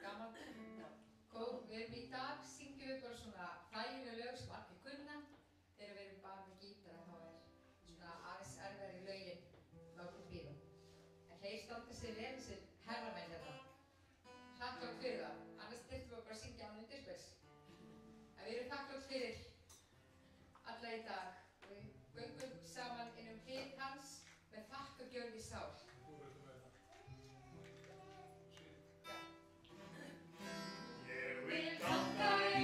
gaman. Við erum í dag, syngjum við bara svona hlægileg lög sem allir kunna. Þegar við erum bara með gítara þá svona aðeins erfiðari lögin látum bíða. En þeir standa sig vel þessir herramenn hérna. Þakklátt fyrir það, annars þurftum við bara að syngja án undirspils. En við erum þakklátt fyrir alla í dag. Við göngum saman inn hlið hans með þakkargjörð í sál. Ég vil þakka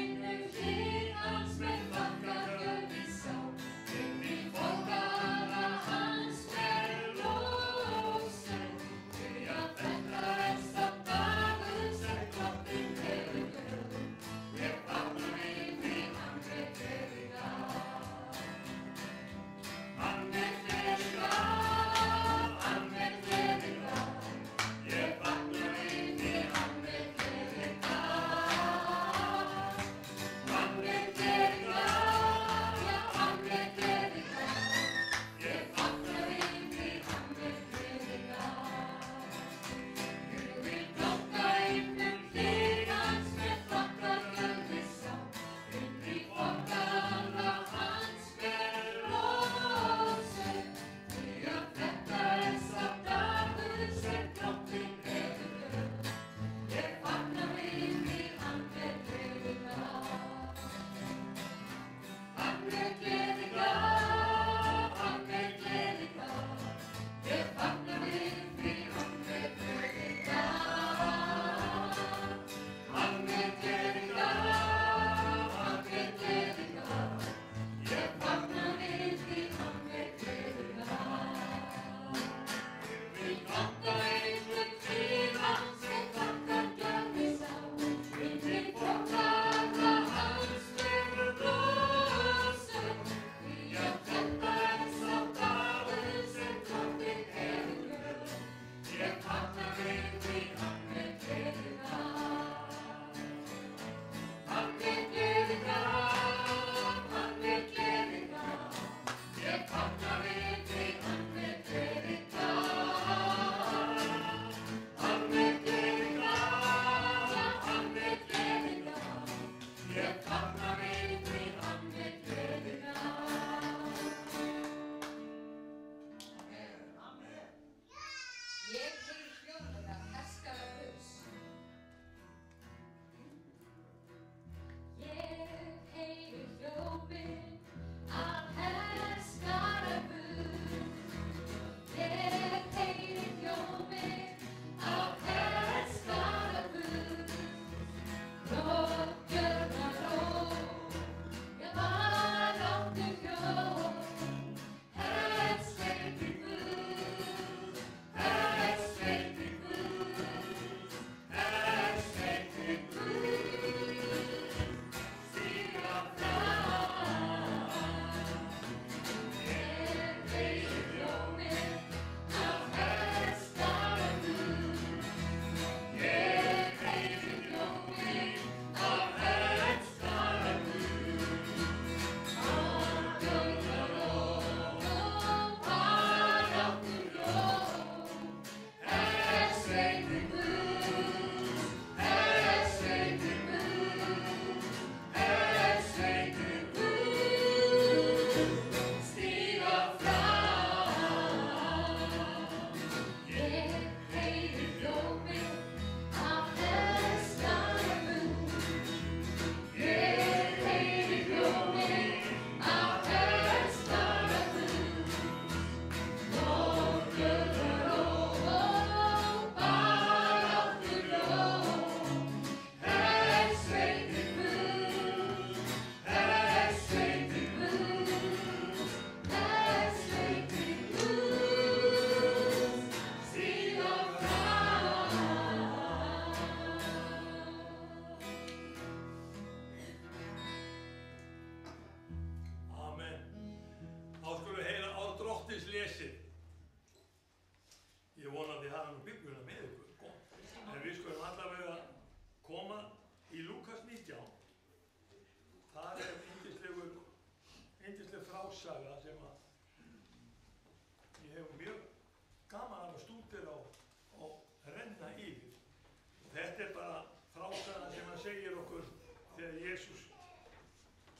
Jesús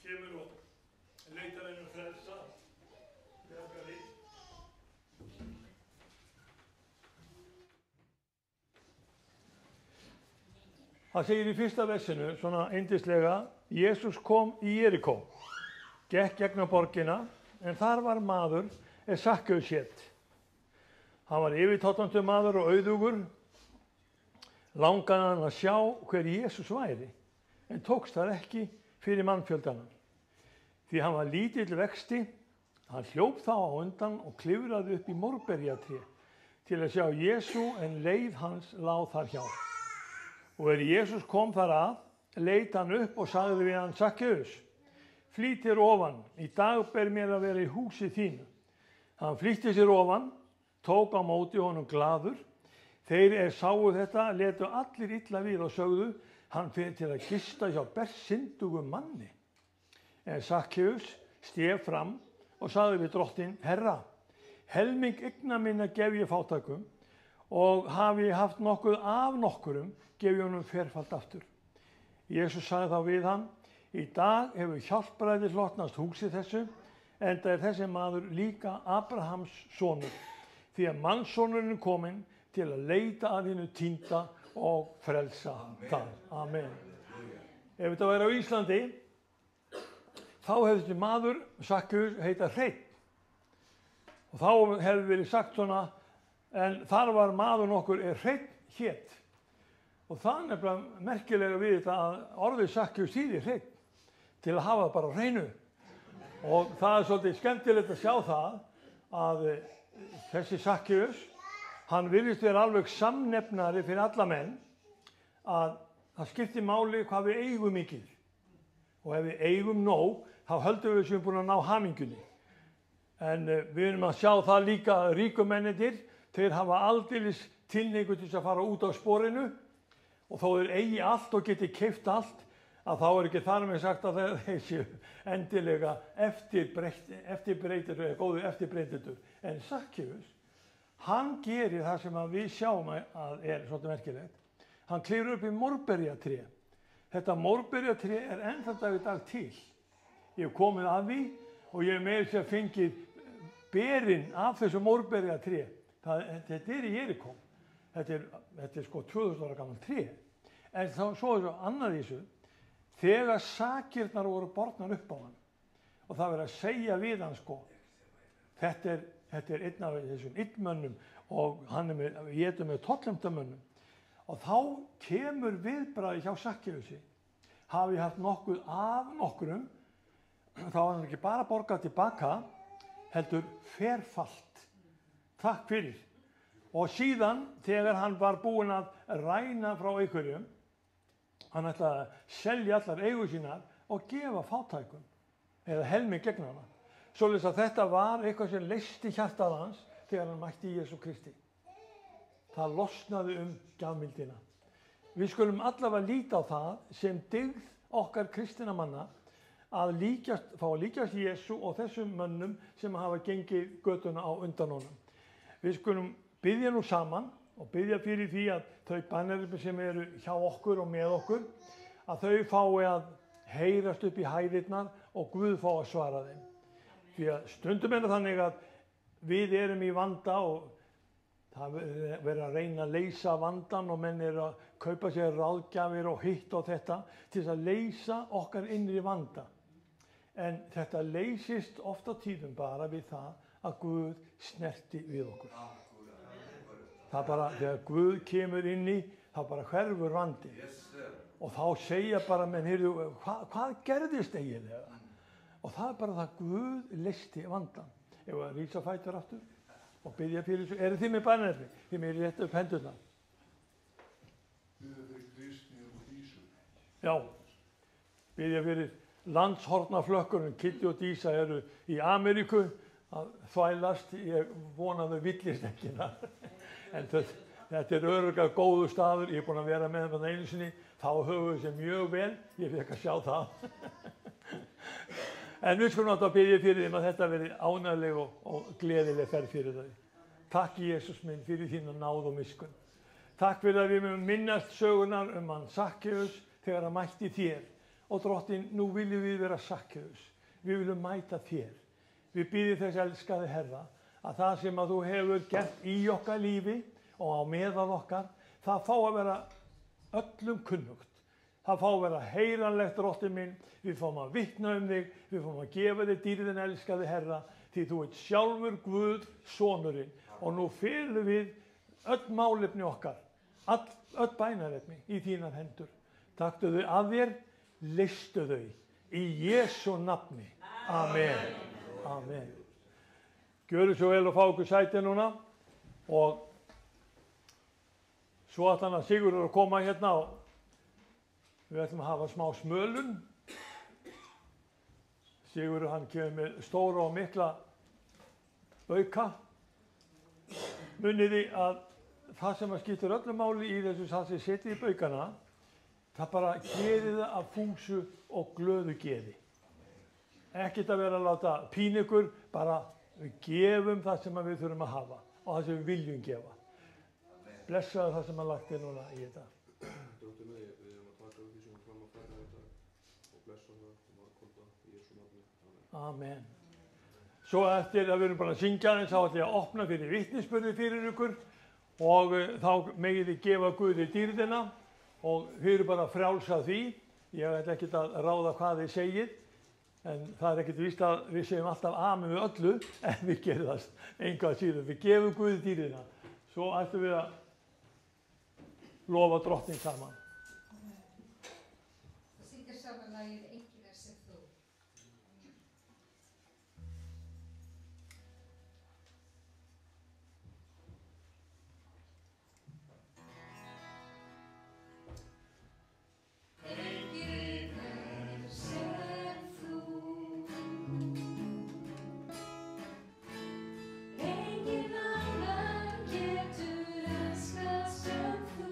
kemur og leitar henni frelsa, bjargaði. Það segir í fyrsta versinu, svona yndislega, Jesús kom í Jerikó, gekk gegnum borgina, en þar var maður Sakkeus hét. Hann var yfirtótandi maður og auðugur, langaði hann að sjá hver Jesús væri, en tókst það ekki fyrir mannfjöldanum. Því hann var lítill vexti, hann hljóp þá á undan og klifraði upp í mórberjatré til að sjá Jesú, en leið hans lá þar hjá. Og Jesús kom þar að, leit hann upp og sagði við hann: Sakkeus, flýt þér ofan, í dag ber mér að vera í húsi þínu. Hann flýtti sér ofan, tók á móti honum glaður. Þeir sáu þetta, letu allir illa við og sögðu: hann fer til að gista hjá bersyndugum manni. En Sakkeus stef fram og sagði við drottinn: Herra, helming eigna minna gef ég fátækum, og hafi ég haft nokkuð af nokkurum, gef ég honum ferfalt aftur. Jesús sagði þá við hann: í dag hefur hjálpræði hlotnast húsi þessu, enda þessi maður líka Abrahams sonur, því að mannssonurinn kominn til að leita að hinu týnda og frelsa það. Amen. Ef þetta væri á Íslandi, þá hefði þessi maður, Sakkeus, heita Hreinn. Og þá hefði verið sagt svona: en þar var maður nokkur Hreinn hét. Og það er nefnilega merkilega við þetta að orðið Sakkeus þýðir Hreinn, til að hafa bara á hreinu. Og það er svolítið skemmtilegt að sjá það að þessi Sakkeus, hann virðist vera alveg samnefnari fyrir alla menn, að það skiptir máli hvað við eigum mikið. Og ef við eigum nóg, þá höldum við sem búin að ná hamingjunni. En við erum að sjá það líka að ríkumennir, þeir hafa aldeilis tilhneigingu til að fara út á sporinu, og þó þeir eigi allt og geti keypt allt, að þá er ekki þar með sagt að þeir séu endilega eftirbreytendur eða góðu eftirbreytendur. En Sakkeus, hann gerir það sem við sjáum að er svolítið merkilegt. Hann klifur upp í mórberjatré. Þetta mórberjatré er enn þann dag í dag til. Ég hef komið að því og ég hef meira sér fengið berin af þessu mórberjatré. Þetta er í Jerikó. Þetta er sko 2000 ára gamalt tré. En svo er svo annað í þessu. Þegar sakirnar voru bornar upp á hann og það verið að segja við hann sko: þetta er einn af þessum illmönnum og hann étur með tollemdamönnum. Og þá kemur viðbragði hjá Sakkeusi. Hafi haft nokkuð af nokkurum, þá var hann ekki bara borgað tilbaka, heldur ferfalt. Takk fyrir. Og síðan, þegar hann var búinn að ræna frá einhverjum, hann ætlaði að selja allar eigur sínar og gefa fátækum, eða helming gegn hana. Svoleiðis að þetta var eitthvað sem leysti hjartað hans þegar hann mætti Jesú Kristi. Það losnaði gjafmildina. Við skulum allavega líta á það sem dygð okkar kristinna manna að fá að líkjast Jesú og þessum mönnum sem hafa gengið götuna á undan honum. Við skulum biðja nú saman og biðja fyrir því að þau bænarnir sem eru hjá okkur og með okkur, að þau fái að heyrast upp í hæðirnar og Guð fái að svara þeim. Því að stundum er þannig að við erum í vanda og það verður að reyna að leysa vandan og menn eru að kaupa sér ráðgjafir og hitt og þetta til þess að leysa okkar innri vanda. En þetta leysist oft á tíðum bara við það að Guð snerti við okkur. Það bara, þegar Guð kemur inn í, þá bara hverfur vandi. Og þá segja bara menn, heyrðu, hvað gerðist eiginlega? Og það er bara það Guð leysti vandan. Ef að rísa fætur aftur og biðja fyrir þessu. Eru þið með bænarefni? Þið með rétt upp hendurna. Biðja fyrir Kristni og Dísu. Já, biðja fyrir landshornaflökkunum. Kitty og Dísa eru í Ameríku að þvælast. Ég vona þau villist ekki þar. En þetta er örugglega góður staður. Ég er búinn að vera með þeim einu sinni. Þá höfum við sér mjög vel. Ég fékk að sjá það. En við skulum náttúrulega biðja fyrir þeim að þetta veri ánægleg og gleðileg ferð fyrir þau. Takk Jesús minn fyrir þína náð og miskunn. Takk fyrir að við munum minnast sögunar hann Sakkeus þegar hann mætti þér og Drottinn, nú viljum við vera Sakkeus. Við viljum mæta þér. Við bíðum þess elskaði Herra að það sem að þú hefur gert í okkar lífi og á meðal okkar, það fá að vera öllum kunnugt. Það fá að vera heyranlegt, Drottinn minn. Við fáum að vitna þig, við fáum að gefa þig dýrðin elskaði Herra, því þú ert sjálfur Guð, sonurinn. Og nú felum við öll málefni okkar, öll bænarefni í þínar hendur. Taktu þau að þér, leystu þau í Jesú nafni. Amen. Amen. Gjörðu svo vel og fá okkur sæti núna og svo ætlar hann Sigurður að koma hérna og við ætlum að hafa smá smölun. Sigurður hann kemur með stóra og mikla auka. Muniði að það sem að skiptir öllu máli í þessu það sem setið í baukana, það bara gerið það af fúsu og glöðu geði. Ekkert að vera að láta pína ykkur, bara við gefum það sem við þurfum að hafa og það sem við viljum gefa. Blessaðu það sem að lagt núna í þetta. Dóttir með, við erum að taka því sem fram að færa þetta og blessa það og margkvölda í Jesú nafni. Amen. Svo eftir að við erum bara að syngja eins þá ætlum ég að opna fyrir vitnisburði fyrir ykkur og þá megið þið gefa Guði dýrðina og þið eru bara frjáls af því. Ég ætla ekkert að ráða hvað þið segið, en það er ekkert víst að við segjum alltaf amen við öllu, en við gerum það enga síður. Við gefum Guði dýrðina. Svo ætlum við að lofa Drottinn saman. Syngja saman lagið Enginn er sem þú. Enginn annar getur elskað sem þú.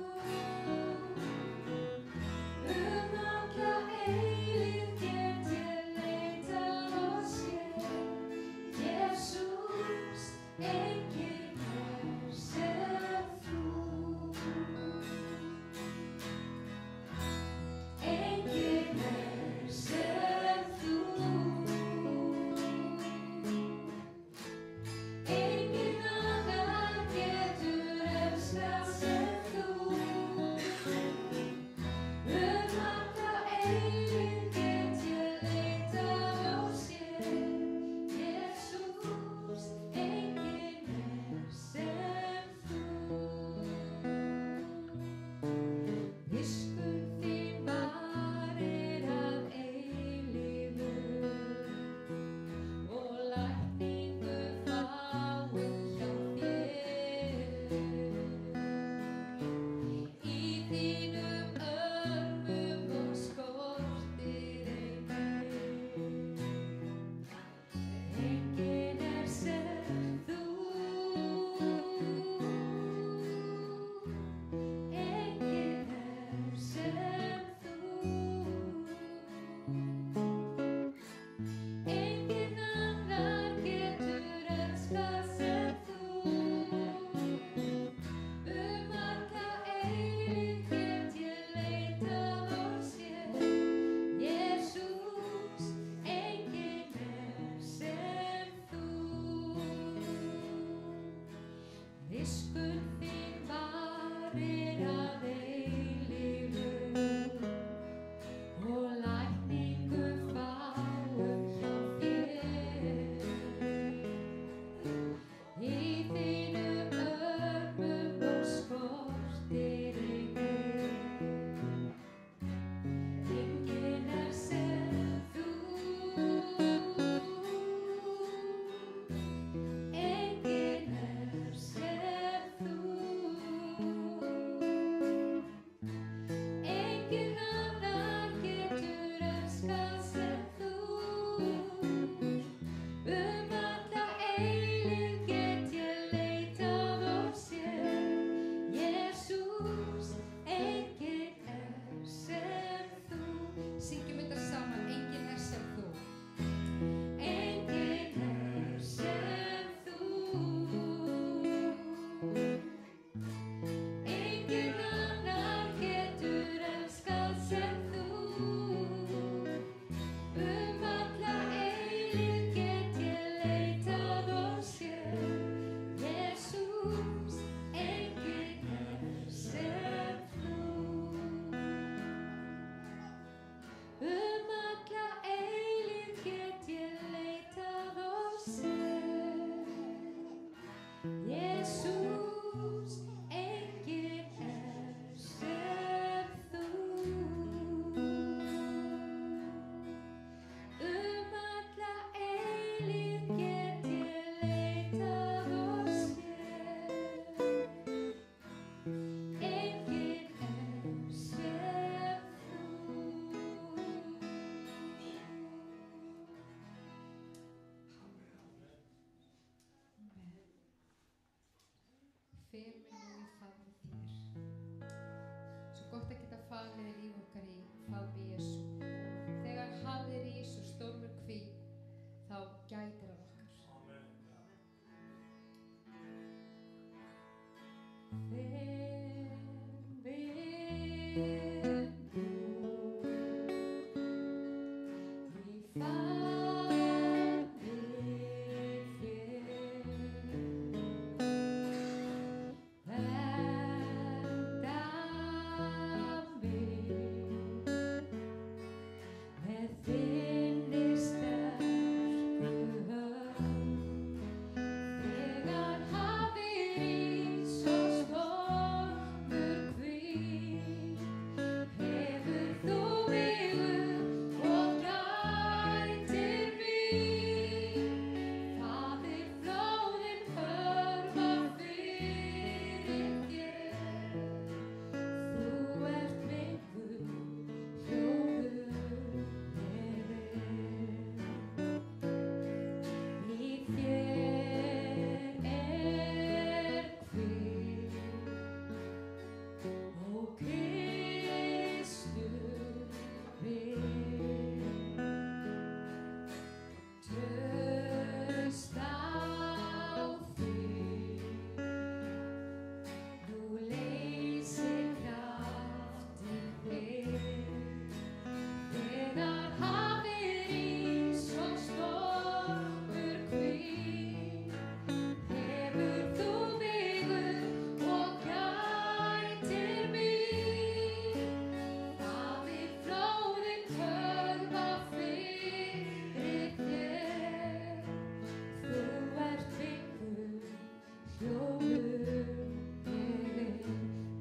nafni Jesú. Þegar hafið rís og stormur hvín, þá gætir hann okkar.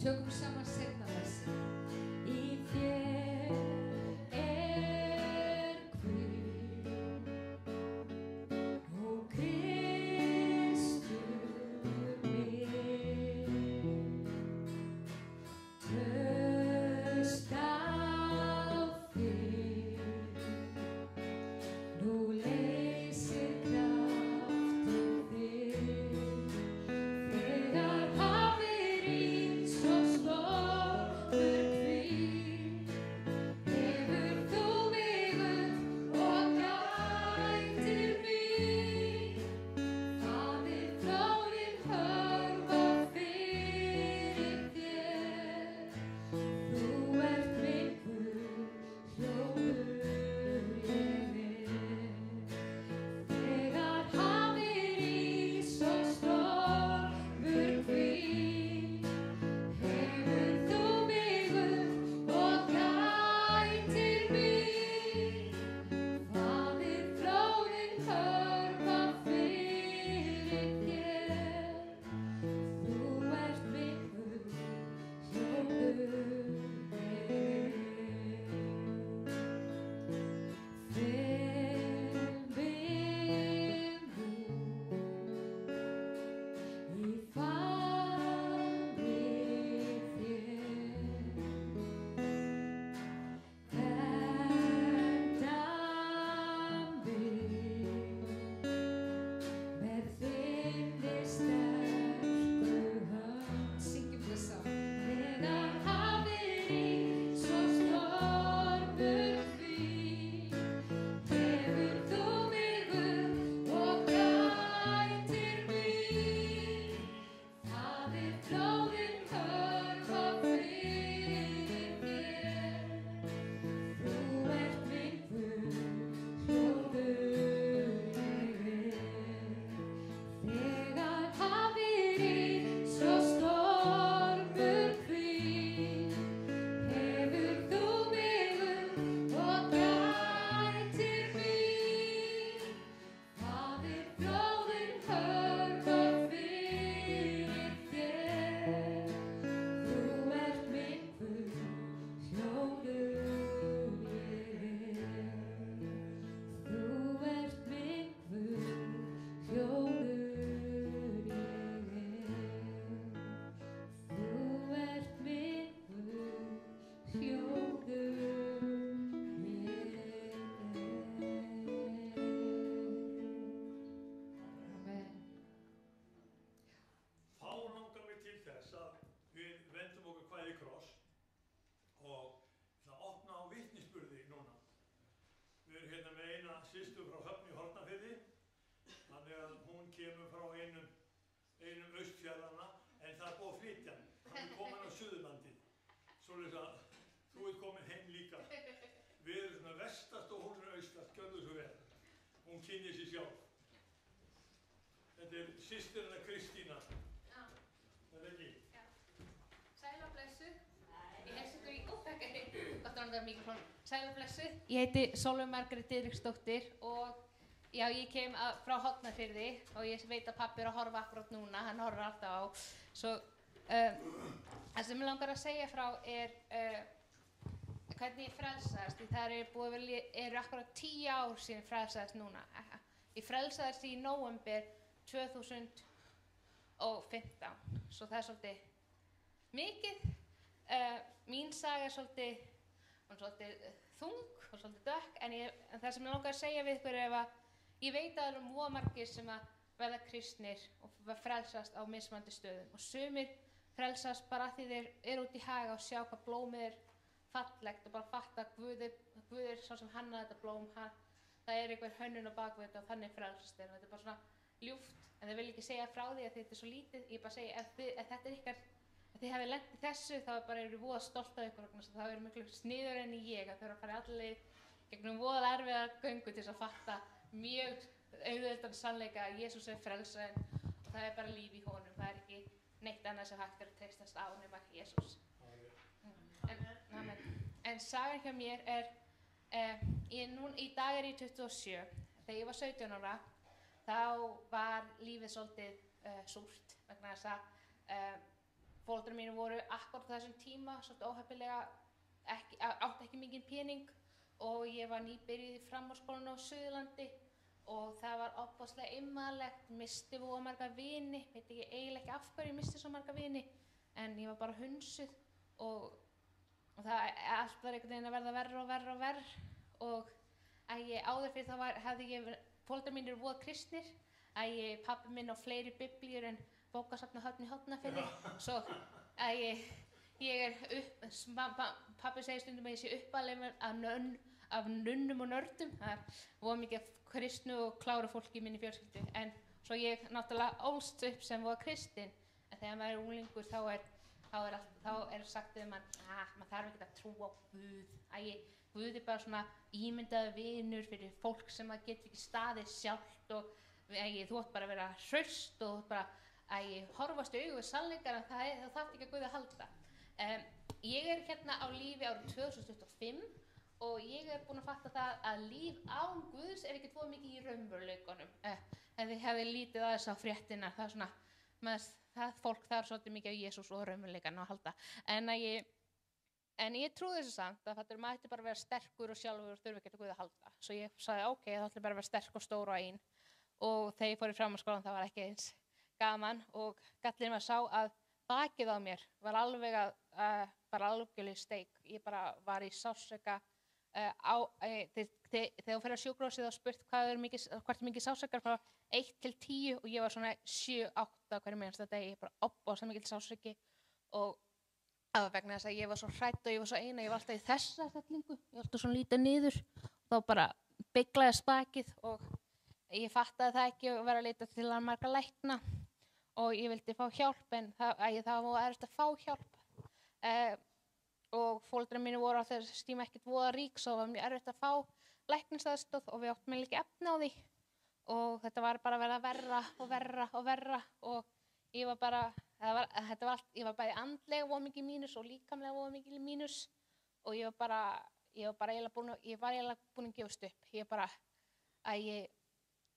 Tökum saman seinna þessi. Í þér hvíld og Kristur minn. Traust á þig, nú leysir kraftur þig. Þegar hafið rís og stormur hvín, hefur þú mig upp og gætir mín. Faðir flóðin hörfa fyrir þér. Þú ert minn Guð, hljóður ég er. Þegar hafið rís og stormur hvín, hefur þú mig upp og gætir mín. Faðir flóðin hörfa fyrir þér. Þú ert minn Guð, hljóður systur frá Höfn í Hornafirði, þannig að hún kemur frá einum austfjarðanna, en það er búið að flytja hann. Hann er komin á Suðurlandi, svoleiðis að þú ert komin heim líka. Við erum svona vestast og hún er austast, gjörðu svo vel. Hún kynnir sig sjálf. Þetta er systir hennar Kristína. Já. Það er ekki? Já. Sæl og blessuð. Ég heilsa ykkur í óþekkari. Gott að nota mikrofón. Sæl og blessuð. Ég heiti Sólveig Margrét Diðriksdóttir og já, ég kem frá Hornafirði og ég veit að pabbi er að horfa akkurat núna. Hann horfir alltaf á. Svo það sem ég langar að segja frá er hvernig ég frelsaðist. Það eru akkurat 10 ár síðan ég frelsaðist núna. Ég frelsaðist í nóvember 2015, svo það er svolítið mikið. Mín saga er svolítið þung og svolítið dökk, en það sem ég langar að segja við ykkur er að ég veit að það eru mjög margir sem að verða kristnir og frelsast á mismunandi stöðum og sumir frelsast bara af því þeir eru út í haga og sjá hvað blómið er fallegt og bara fatta að Guð er sá sem hannaði þetta blóm, það er einhver hönnun á bakvið þetta og þannig frelsast þeir. Þetta er bara svona ljúft, en þeir vil ekki segja frá því að þetta er svo lítið. Ég bara segja, ef þetta er ykkar, ef þið hefði lent í þessu, þá eru voða stolt af ykkur, þá eru miklu sniður enn í ég að þau eru að fara allir gegnum voða erfiða göngu til þess að fatta mjög auðveldan sannleika að Jesús er frelsarinn og það er bara líf í honum, það er ekki neitt annað sem hægt er að treystast á nema Jesús. En sagan hjá mér er, í dag er ég 27, þegar ég var 17 ára, þá var lífið svolítið súrt vegna þess að foreldrar mínu voru akkúrat á þessum tíma svolítið óheppilega, átti ekki mikinn pening og ég var nýbyrjuð í framhaldsskólanum á Suðurlandi og það var ofboðslega einmanalegt, misti voða marga vini, veit ekki eiginlega ekki af hverju ég misti svo marga vini, en ég var bara hunsuð og það allt var einhvern veginn að verða verra og áður fyrir þá hefði ég foreldrar mínir voða kristnir, pabbi minn á fleiri biblíur en bókasafn á Höfn í Hornafirði, svo pabbi segir stundum að ég sé uppalinn af nunnum og nördum, það er voða mikið kristnu og kláru fólki í minni fjölskyldu, en svo ég náttúrulega ólst upp sem voða kristinn, en þegar maður er unglingur þá er sagt um að maður þarf ekki að trúa á Guð, Guð er bara svona ímyndaður vinur fyrir fólk sem að getur ekki staðið sjálft og þú átt bara að vera hraust og bara horfast í augu við sannleikana, það þarf ekki að Guð að halda. Ég er hérna á lífi árið 2025 og ég er búin að fatta það að líf án Guðs er ekkert voða mikið í raunveruleikanum. Ef þið hefði lítið aðeins á fréttina, það er svona, það fólk þarf svolítið mikið á Jesús og raunveruleikanum að halda. En ég trúi þessu samt að maður ætti bara að vera sterkur og sjálfur og þurfi ekkert að Guð að halda. Svo ég sagði ok, þá ætla ég bara að vera sterk og stór og ein. Og þegar ég fór í framhaldsskólann það var ekki eins gaman og gallinn var sá að bakið á mér var alveg bara algjörlega steik. Ég bara var í sársauka þegar þú fer á sjúkrahúsið og spurt hvað er mikið sársauka frá 1 til 10 og ég var svona 7-8 hverjum einasta degi, bara ofboðslega mikill sársauki og það var vegna þess að ég var svo hrædd og ég var svo eina, ég var alltaf í þessa stellingu, ég var alltaf svona lítið niður og þá bara beyglaðist bakið og ég fattaði það ekki og verið að leita til að marga lækna og ég vildi fá hjálp en það var erfitt að fá hjálp og foreldrar mínu voru á þess tíma ekkert voða rík svo var mjög erfitt að fá læknisaðstoð og við áttum ekki efni á því og þetta var bara að verða verra og ég var bara ég var bæði andlega voða mikið mínus og líkamlega voða mikið mínus og ég var eiginlega búin að gefast upp.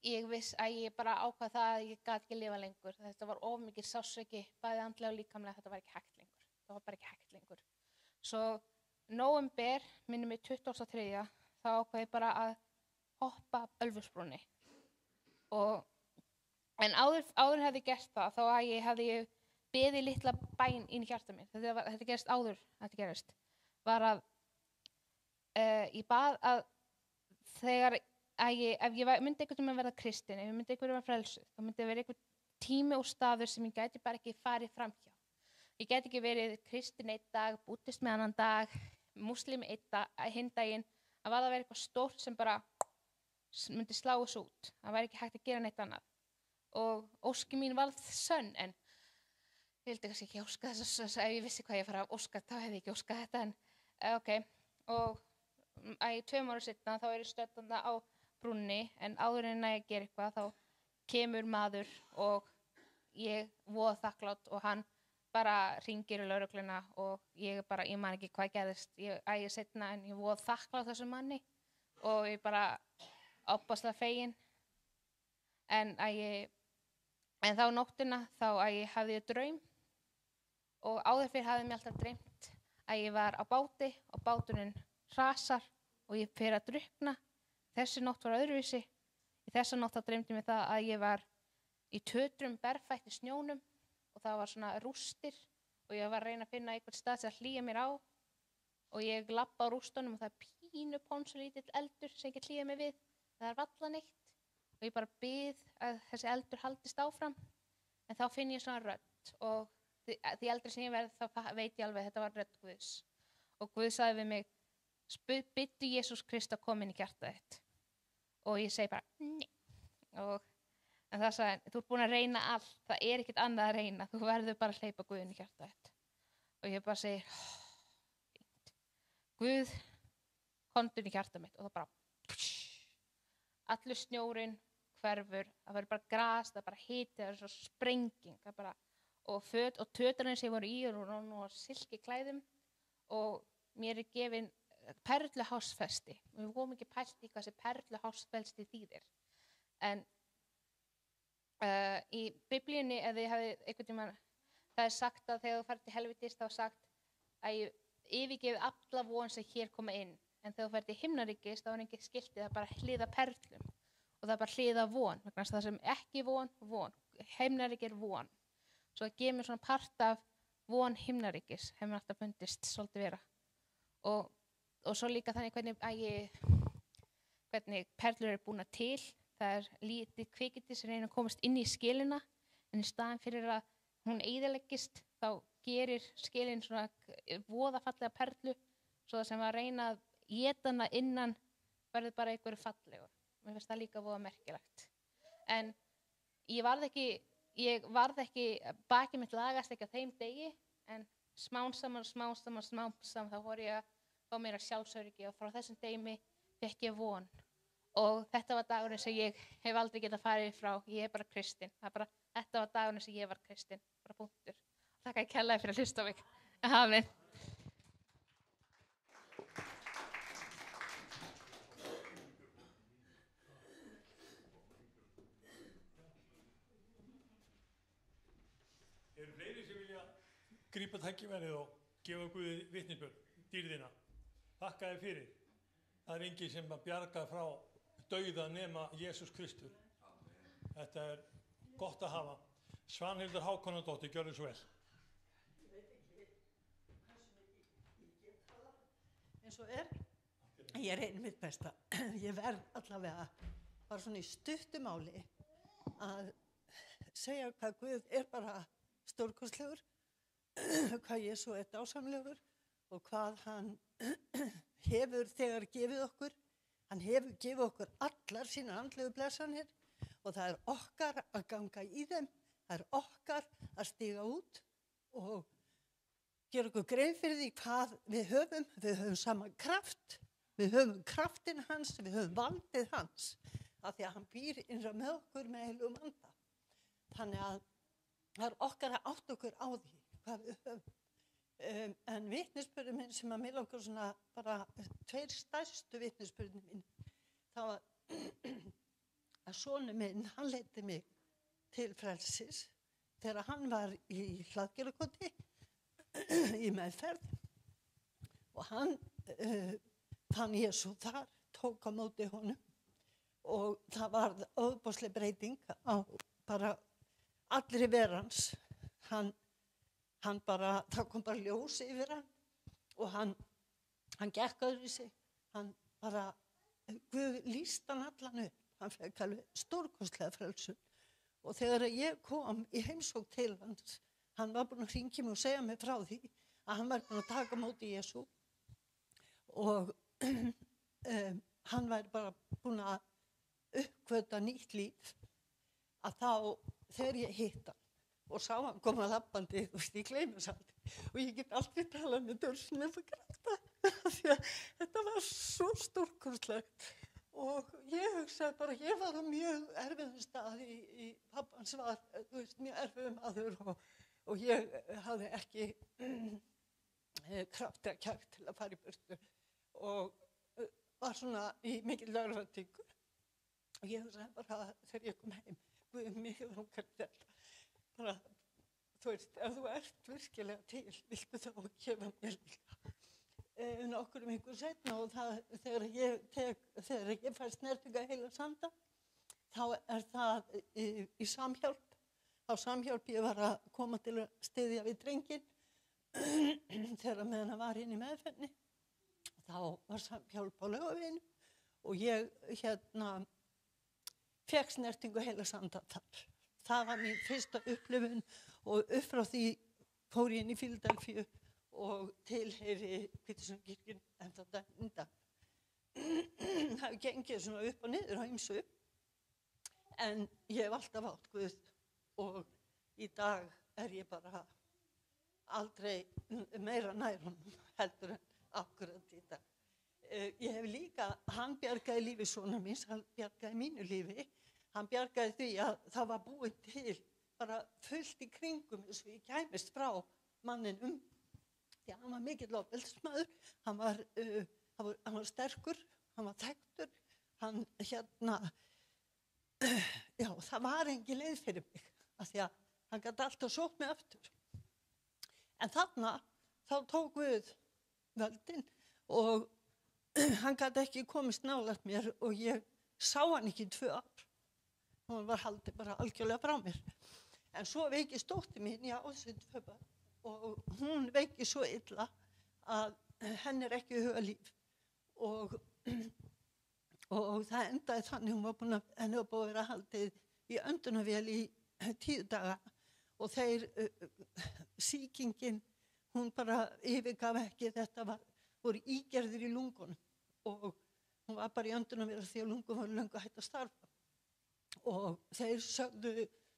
Ég viss að ég bara ákvað það að ég gat ekki lifa lengur. Þetta var of mikið sársauki, bæði andlega og líkamlega, þetta var ekki hægt lengur. Það var bara ekki hægt lengur. Svo nóvember, minnum mig 23. þá ákvað ég bara að hoppa Ölfusbrúnni. En áður hefði ég gert það, þá hefði ég beðið litla bæn inn í hjarta mér. Þetta gerist áður, þetta gerist. Var að ég bað að ef ég myndi einhvern veginn að verða kristin, ef ég myndi einhvern veginn að vera frelsuð, þá myndi vera einhvern tími og staður sem ég gæti bara ekki farið framhjá. Ég gæti ekki verið kristin einn dag, búddist með annan dag, múslimi hinn daginn, að var það verið eitthvað stórt sem bara myndi slá þessu út. Það væri ekki hægt að gera neitt annað. Og óski mín varð sönn, en ég vildi kannski ekki óska þess að ef ég vissi hvað ég fara að óska, þá hefði ég ekki óskað þetta, en ok. Og 2 ára seinna þá ég stödd þarna á brúnni, en áður en að ég gera eitthvað, þá kemur maður og ég voða þakklát og hann bara hringir í lögregluna og ég man ekki hvað gerðist. Ég seinna, en ég voða þakklát þessum manni og ég bara ofboðslega fegin. En þá nóttina þá ég hafði ég draum og áður fyrir hafði mér alltaf dreymt að ég var á báti og báturinn hrasar og ég fer að drukkna. Þessi nótt var öðruvísi. Í þessa nótt þá dreymdi mér það að ég var í tötrum berfætt í snjónum og það var svona rústir og ég var að reyna að finna einhvern stað sem að hlýja mér á og ég labba á rústunum og það pínu pónsulítill eldur sem ég get hlýja mig við. Það varla neitt. Og ég bara bið að þessi eldur haldist áfram, en þá finn ég svona rödd og því eldri sem ég verð þá veit ég alveg að þetta var rödd Guðs. Og Guð sagði við mig, biddu Jesús Krist að koma inn í hjartað þitt. Og ég segi bara, nei. En það sagði, þú ert búin að reyna allt, það er ekkert annað að reyna, þú verður bara að hleypa Guð inn í hjartað þitt. Og ég bara segir, fínt. Guð, komdu inn í hjartað mitt og það bara, allur snjórinn hverfur, það verður bara gras, það bara hiti, það er svo sprenging, það bara, og tötarinn sem voru í og nú á silki klæðum og mér er gefin perluhásfesti. Við vorum ekki pælt í hvað þessi perluhásfesti þýðir. En í Biblíunni, ef þið hafið einhvern tímann, það er sagt að þegar þú ferð til helvítis þá er sagt að ég yfirgefið alla von sem hér koma inn. En þegar þú ferð til himnaríkis þá er ekki skiltið, það er bara hliða perlum og það er bara hliða von, vegna þess að það sem ekki von, himnaríki er von. Svo það gefur mér svona part af von himnaríkis, hefur mér alltaf fundist svolítið vera. Og svo líka þannig hvernig perlur eru búnar til, það er lítið kvikindi sem reynir að komast inn í skilina, en í staðinn fyrir að hún eyðileggist, þá gerir skilin svona voðafallega perlu, svo það sem var að reyna að éta hana innan verður bara einhverju fallegu. Mér finnst það líka voða merkilegt. En ég varð ekki, bakið mitt lagast ekki á þeim degi, en smám saman, þá fór ég að fá meira sjálfsöryggi og frá þessum degi fékk ég von. Og þetta var dagurinn sem ég hef aldrei getað farið frá, ég er bara kristin. Þetta var dagurinn sem ég var kristin, bara punktur. Þakka ég kærlega fyrir að hlusta á mig. Amen. Grípa tækifærið og gefa Guði vitnisburð, dýrðina. Þakka þér fyrir. Það er enginn sem að bjarga frá dauða nema Jesús Kristur. Þetta er gott að hafa. Svanhildur Hákonardóttir, gjörðu svo vel. Ég veit ekki hversu mikið ég get tala eins og er. Ég reyni mitt besta. Ég verð allavega bara svona í stuttu máli að segja hvað Guð er bara stórkostlegur, hvað Jesú er dásamlegur og hvað hann hefur þegar gefið okkur. Hann hefur gefið okkur allar sína andlegu blessanir og það er okkar að ganga í þeim. Það er okkar að stíga út og gera okkur grein fyrir því hvað við höfum. Við höfum sama kraft, við höfum kraftin hans, við höfum valdið hans af því að hann býr innra með okkur með heilugum anda. Þannig að það er okkar að átta okkur á því hvað við höfum. En vitnisburður minn sem að mér langar svona bara 2 stærstu vitnisburðin mín, það var að sonur minn, hann leiddi mig til frelsis þegar hann var í Hlaðgerðarkoti í meðferð og hann fann Jesú þar, tók á móti honum og það var ofboðsleg breyting á bara allri verans. Hann bara, það kom bara ljós yfir hann og hann gekk öðru sig. Hann bara, Guð lýst hann allan upp. Hann fekk alveg stórkostlega frelsun. Og þegar ég kom í heimsókn til hans, hann var búinn að hringja mig og segja mig frá því að hann var búinn að taka móti Jesú og hann væri bara búinn að uppgöta nýtt líf, að þá þegar ég hitt hann og sá hann koma labbandi, þú veist, ég gleymi þess aldrei og ég get aldrei talað með dörfsum ef að gráta því að þetta var svo stórkostlegt og ég hugsaði bara, ég var á mjög erfiðum stað í pappans var, þú veist, mjög erfiðum maður og ég hafði ekki krafti að kjagt til að fara í burtu og var svona í mikil lögrætingu og ég hugsaði bara þegar ég kom heim, Guð mig langar þetta, bara, þú veist, ef þú ert virkilega til, viltu þá gefa mér líka. Nokkur vikur seinna og þegar ég fæ snertinga heila sanda, þá það í Samhjálp. Á Samhjálp ég var að koma til að styðja við drenginn þegar meðan hann var inn í meðferðinni. Þá var Samhjálp á Laugaveginu og ég fékk snertingu heila sanda þar. Það var mín fyrsta upplifun og upp frá því fór ég inn í Fíladelfíu og tilheyri Péturskirkjunni en þetta dag. Það hefur gengið svona upp og niður á ýmsu en ég hef alltaf átt Guð og í dag ég bara aldrei meira nær honum heldur en akkurat í dag. Ég hef líka, hann bjargaði lífi sonar míns, hann bjargaði mínu lífi. Hann bjargaði því að það var búið til bara fullt í kringum eins og ég kæmist frá manninum. Já, hann var mikill ofbeldismaður, hann var sterkur, hann var þekktur, já, það var engin leið fyrir mig, af því að hann gat alltaf sótt mig aftur. En þarna, þá tók við völdin og hann gat ekki komist nálægt mér og ég sá hann ekki í 2 ár. Hún var haldið bara algjörlega frá mér. En svo veikist dóttir mín, já, þessi 2 börn, og hún veikist svo illa að henni ekki hugalíf. Og það endaði þannig, henni var búið að vera haldið í öndunarvél í 10 daga og sýkingin, hún bara yfirgaf ekki, þetta voru ígerðir í lungunum og hún var bara í öndunarvél því að lungun var löngu hætt að starfa. Og þeir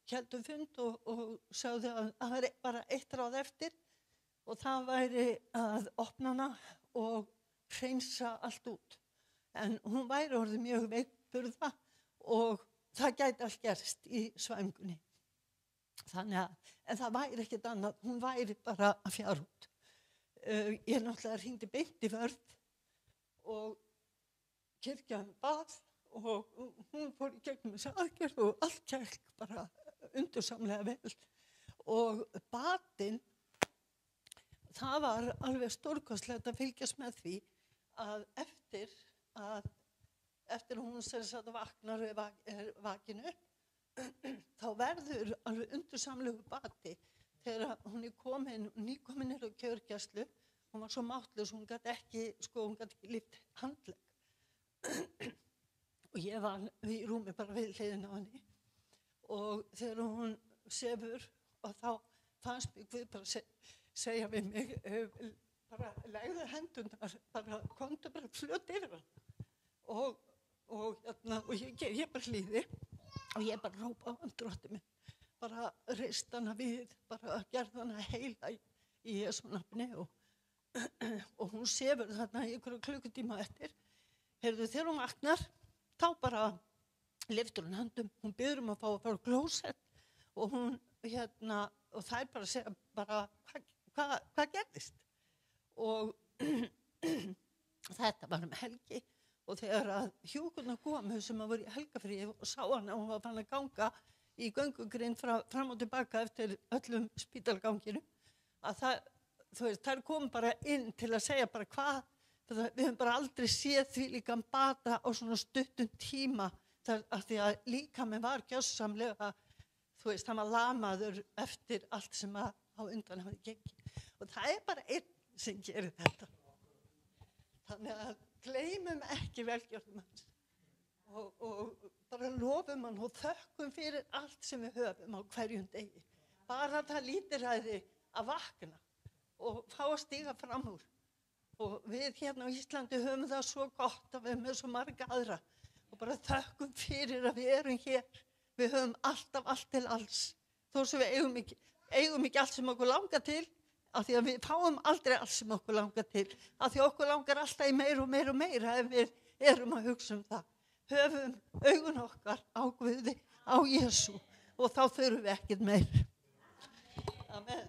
héldu fund og sögðu að það væri bara 1 ráð eftir og það væri að opna hana og hreinsa allt út. En hún væri orðið mjög veikburða og það gæti allt gerst í svæfingunni. Þannig að, en það væri ekkert annað, hún væri bara að fjara út. Ég náttúrulega hringdi beint í vörð og kirkjan bað og hún fór í gegnum þessi aðgerð og allt gekk bara undursamlega vel. Og batinn, það var alveg stórkostlegt að fylgjast með því að eftir hún sem sagt vaknar vakinu, þá verður alveg undursamlegu bati þegar hún nýkomin á gjörgæslu. Hún var svo máttlaus, hún gat ekki lyft handlegg. Og ég var í rúmi bara við hliðina á henni og þegar hún sefur og þá fannst mig Guð bara segja við mig, bara legðu hendurnar, bara komdu bara fljótt yfir hann. Og ég bara hlýði og ég bara rópa á hann Drottinn minn, bara reist hana við, bara gerði hana heila í Jesú nafni og hún sefur þarna í einhverju klukkutíma eftir. Heyrðu, þegar hún vaknar, þá bara lyftir hún höndum, hún biður að fá að fara á klósett og hún og þær bara segja bara hvað gerðist og þetta var helgi og þegar að hjúkurnar komu sem að voru í helgafríi og sá hana og hún var fann að ganga í göngugrind fram og tilbaka eftir öllum spítalganginu að þær komu bara inn til að segja bara hvað. Við höfum bara aldrei séð því líka bata á svona stuttum tíma af því að líkaminn var gjörsamlega, þú veist, hann var lamaður eftir allt sem á undan hafði gengið. Og það er bara einn sem gerir þetta. Þannig að gleymum ekki velgjörðum hans og bara lofum hann og þökkum fyrir allt sem við höfum á hverjum degi. Bara það lítilræði að vakna og fá að stíga fram úr. Og við hérna á Íslandi höfum það svo gott að við erum með svo marga aðra og bara þökkum fyrir að við erum hér. Við höfum alltaf allt til alls. Þó sem við eigum ekki allt sem okkur langar til, af því að við fáum aldrei allt sem okkur langar til, af því að okkur langar alltaf í meira og meira og meira ef við erum að hugsa það. Höfum augun okkar á Guði, á Jesú, og þá þurfum við ekkert meir. Amen.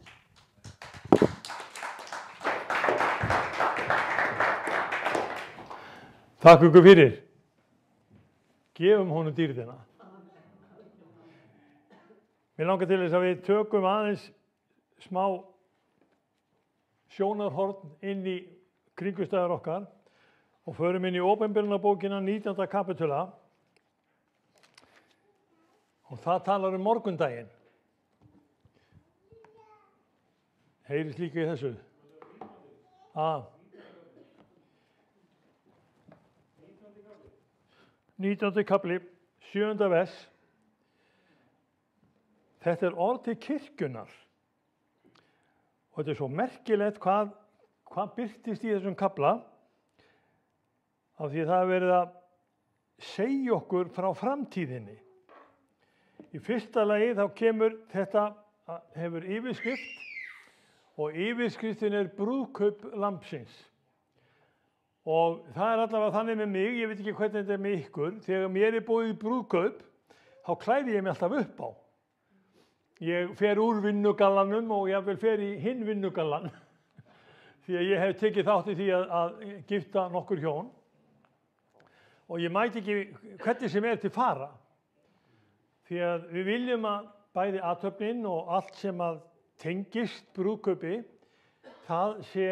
Takk ykkur fyrir. Gefum honum dýrðina. Mér langar til þess að við tökum aðeins smá sjónarhorn inn í kringumstæður okkar og förum inn í Opinberunarbókina 19. kapitula og það talar morgundaginn. Heyrist líka í þessu? 19. kapli, 7. vers. Þetta orð til kirkjunnar. Og þetta svo merkilegt hvað birtist í þessum kapla, af því það verið að segja okkur frá framtíðinni. Í fyrsta lagi þá kemur þetta, hefur yfirskrift, og yfirskriftin brúðkaup lambsins. Og það allavega þannig með mig, ég veit ekki hvernig þetta með ykkur, þegar mér boðið brúðkaup, þá klæði ég mig alltaf upp á. Ég fer úr vinnugallanum og ég fer í hinn vinnugallan, því að ég hef tekið þátt í því að gifta nokkur hjón. Og ég mæti ekki hvernig sem til fara, því að við viljum að bæði athöfnin og allt sem að tengist brúðkaupi, það sé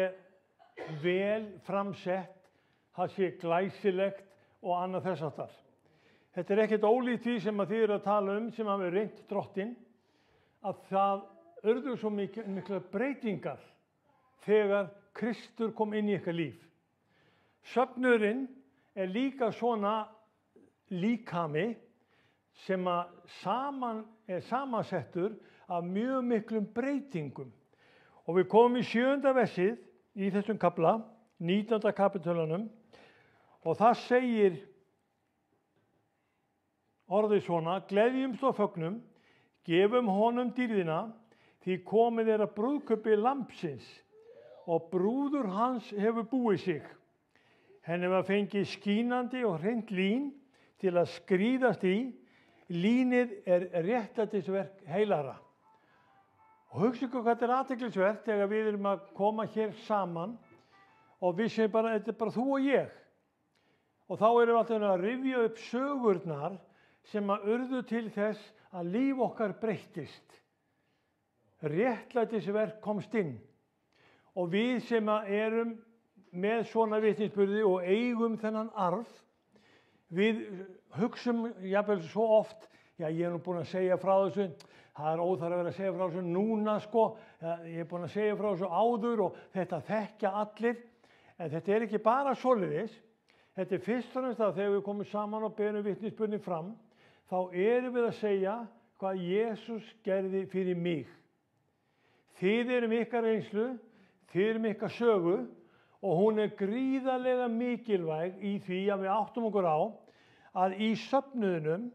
vel framsett, það sé glæsilegt og annað þess háttar. Þetta ekkert ólíkt því sem að þið eru að tala sem hafi reynt Drottinn, að það urðu svo mikla breytingar þegar Kristur kom inn í ykkar líf. Söfnuðurinn líka svona líkami sem að samansettur af mjög miklum breytingum. Og við komum í 7. versið í þessum kapla, 19. kapitulunum, og það segir orðið svona: gleðjumst og fögnum, gefum honum dýrðina, því komið að brúðkaupi lambsins, og brúður hans hefur búið sig. Henni var fengið skínandi og hreint lín til að skríðast í. Línið réttlætisverk heilara. Og hugsa ykkur hvað þetta athyglisvert þegar við erum að koma hér saman og við séum bara, þetta bara þú og ég. Og þá erum við alltaf að rifja upp sögurnar sem að urðu til þess að líf okkar breyttist. Réttlætisverk komst inn. Og við sem að erum með svona vitnisburði og eigum þennan arf, við hugsum jafnvel svo oft, já ég nú búin að segja frá þessu, það óþarf að vera að segja frá þessu núna sko, ég búin að segja frá þessu áður og þetta þekkja allir, en þetta ekki bara svoleiðis, þetta fyrst og fremst að þegar við komum saman og berum vitnisburðin fram, þá erum við að segja hvað Jesús gerði fyrir mig. Þið ykkar reynslu, þið ykkar sögu, og hún gríðarlega mikilvæg í því að við áttum okkur á að í söfnuðinum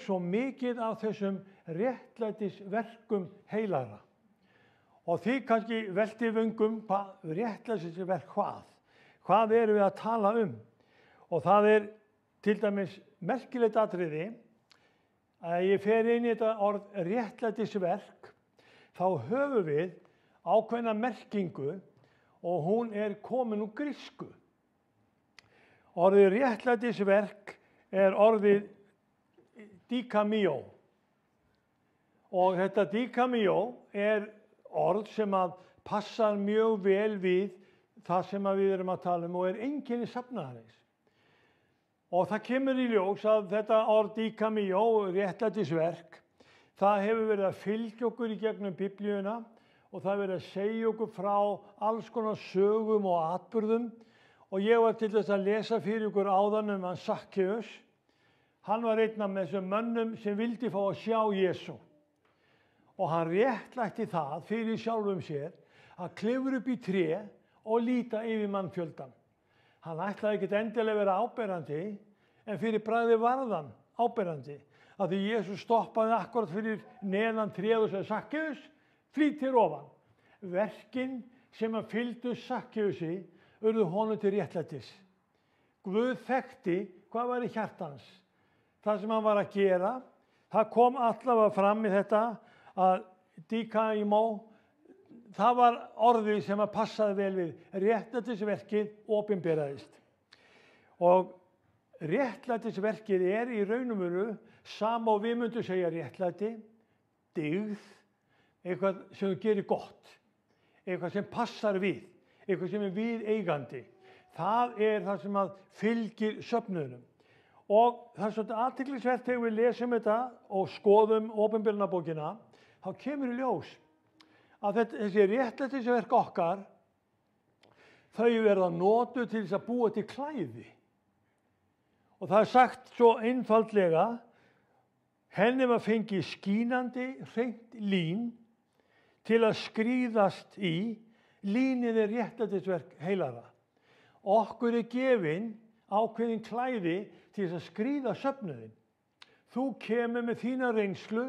svo mikið af þessum réttlætisverkum heilagra. Og þið kannski veltið vöngum réttlætisverk hvað? Hvað erum við að tala um? Og það til dæmis merkilegt atriði að ég fer inn í þetta orð réttlætisverk, þá höfum við ákveðna merkingu og hún komin úr grísku. Orðið réttlætisverk orðið dikamíó. Og þetta dikamíó orð sem að passar mjög vel við það sem við erum að tala um og einkenni safnaðarins. Og það kemur í ljós að þetta orð dikamíó, réttlætisverk, það hefur verið að fylgja okkur í gegnum Biblíuna og það verið að segja okkur frá alls konar sögum og atburðum. Og ég var til þess að lesa fyrir ykkur áðan hann Sakkeus. Hann var einn af þessum mönnum sem vildi fá að sjá Jesú. Og hann réttlætti það fyrir sjálfum sér að klifra upp í tré og líta yfir mannfjöldan. Hann ætlaði ekkert endilega að vera áberandi, en fyrir bragði varðan áberandi. Að því Jesús stoppaði akkurat fyrir neðan tréð og sagði, Sakkeus, flýt þér ofan. Verkin sem að fylgdu Sakkeusi urðu honum til réttlætis. Guð þekkti hvað var í hjartans. Það sem hann var að gera, það kom allavega fram í þetta að dikaimó, það var orðið sem að passaði vel við. Réttlætisverkið opinberaðist. Og réttlætisverkið í raun og veru sama og við myndum segja réttlæti, dygð, eitthvað sem þú gerir gott, eitthvað sem passar við, eitthvað sem er viðeigandi. Það það sem að fylgir söfnuðinum. Og það er svolítið athyglisvert þegar við lesum þetta og skoðum opinberunarbókina, þá kemur í ljós að þessi réttlætisverk okkar, þau verða notuð til þess að búa til klæði. Og það er sagt svo einfaldlega, henni var fengið skínandi, hreint lín til að skríðast í. Línið réttlætisverk heilara. Okkur gefin ákveðin klæði til þess að skríða söfnuðinn. Þú kemur með þína reynslu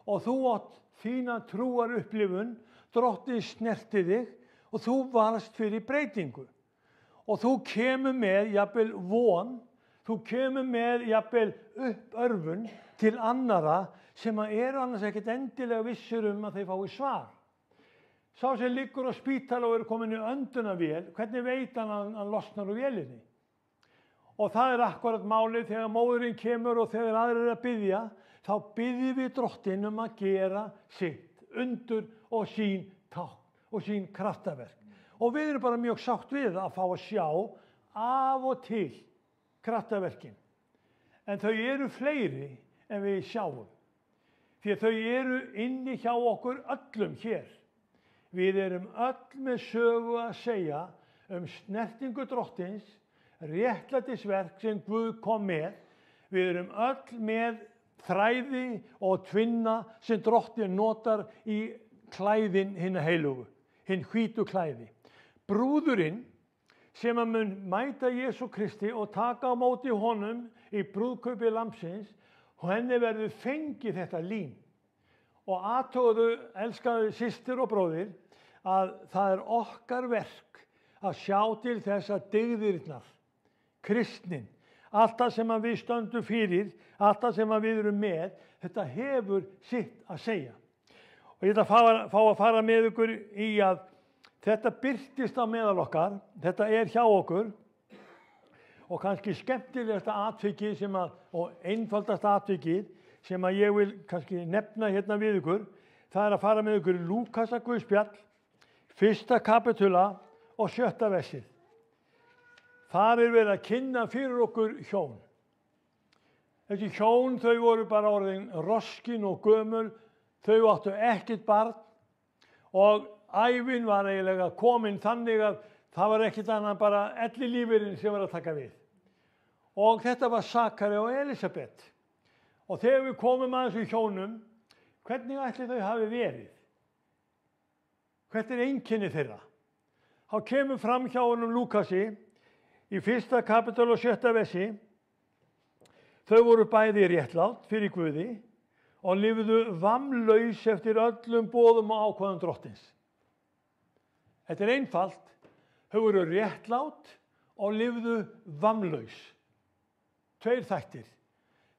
og þú átt þína trúar upplifun, Drottinn snerti þig og þú varst fyrir breytingu. Og þú kemur með jafnvel von, þú kemur með jafnvel uppörfun til annara sem annars ekkert endilega vissir að þeir fái svar. Sá sem liggur á spítala og komin í öndunarvél, hvernig veit hann að hann losnar úr vélinni? Og það akkurat málið þegar móðurinn kemur og þegar aðrir að biðja, þá biðjum við Drottinn að gera sitt undur og sín tákn og sín kraftaverk. Og við erum bara mjög sátt við að fá að sjá af og til kraftaverkin. En þau eru fleiri en við sjáum. Því að þau inni hjá okkur öllum hér. Við erum öll með sögu að segja snertingu Drottins, réttlætisverk sem Guð kom með. Við erum öll með þræði og tvinna sem Drottinn notar í klæðin hinna heilugu, hinn hvítu klæði. Brúðurinn sem mun mæta Jesú Kristi og taka á móti honum í brúðkaupi lambsins, henni verður fengið þetta lín. Og athugaðu, elskaðu systir og bróðir, að það okkar verk að sjá til þess að dygðirnar, kristnin, allt það sem við stöndum fyrir, allt það sem við erum með, þetta hefur sitt að segja. Og ég ætla að fá að fara með ykkur í að þetta birtist á meðal okkar, þetta hjá okkur og kannski skemmtilegasta atvikið og einfaldasta atvikið sem ég vil kannski nefna hérna við ykkur, það að fara með ykkur í Lúkasar Guðspjall, 1. kapitula og 7. versið. Þar verið að kynna fyrir okkur hjón. Þessi hjón, þau voru bara orðin roskin og gömul, þau áttu ekkert barn og ævin var eiginlega komin þannig að það var ekkert annað bara ellilífurinn sem var að taka við. Og þetta var Sakari og Elisabeth. Og þegar við komum að þessu hjónum, hvernig ætli þau hafi verið? Hvert einkenni þeirra? Þá kemur fram hjá honum Lúkasi í 1. kapitúl og 7. versi. Þau voru bæði réttlát fyrir Guði og lifðu vammlaus eftir öllum boðum og ákvæðum Drottins. Þetta einfalt. Þau voru réttlát og lifðu vammlaus. 2 þættir.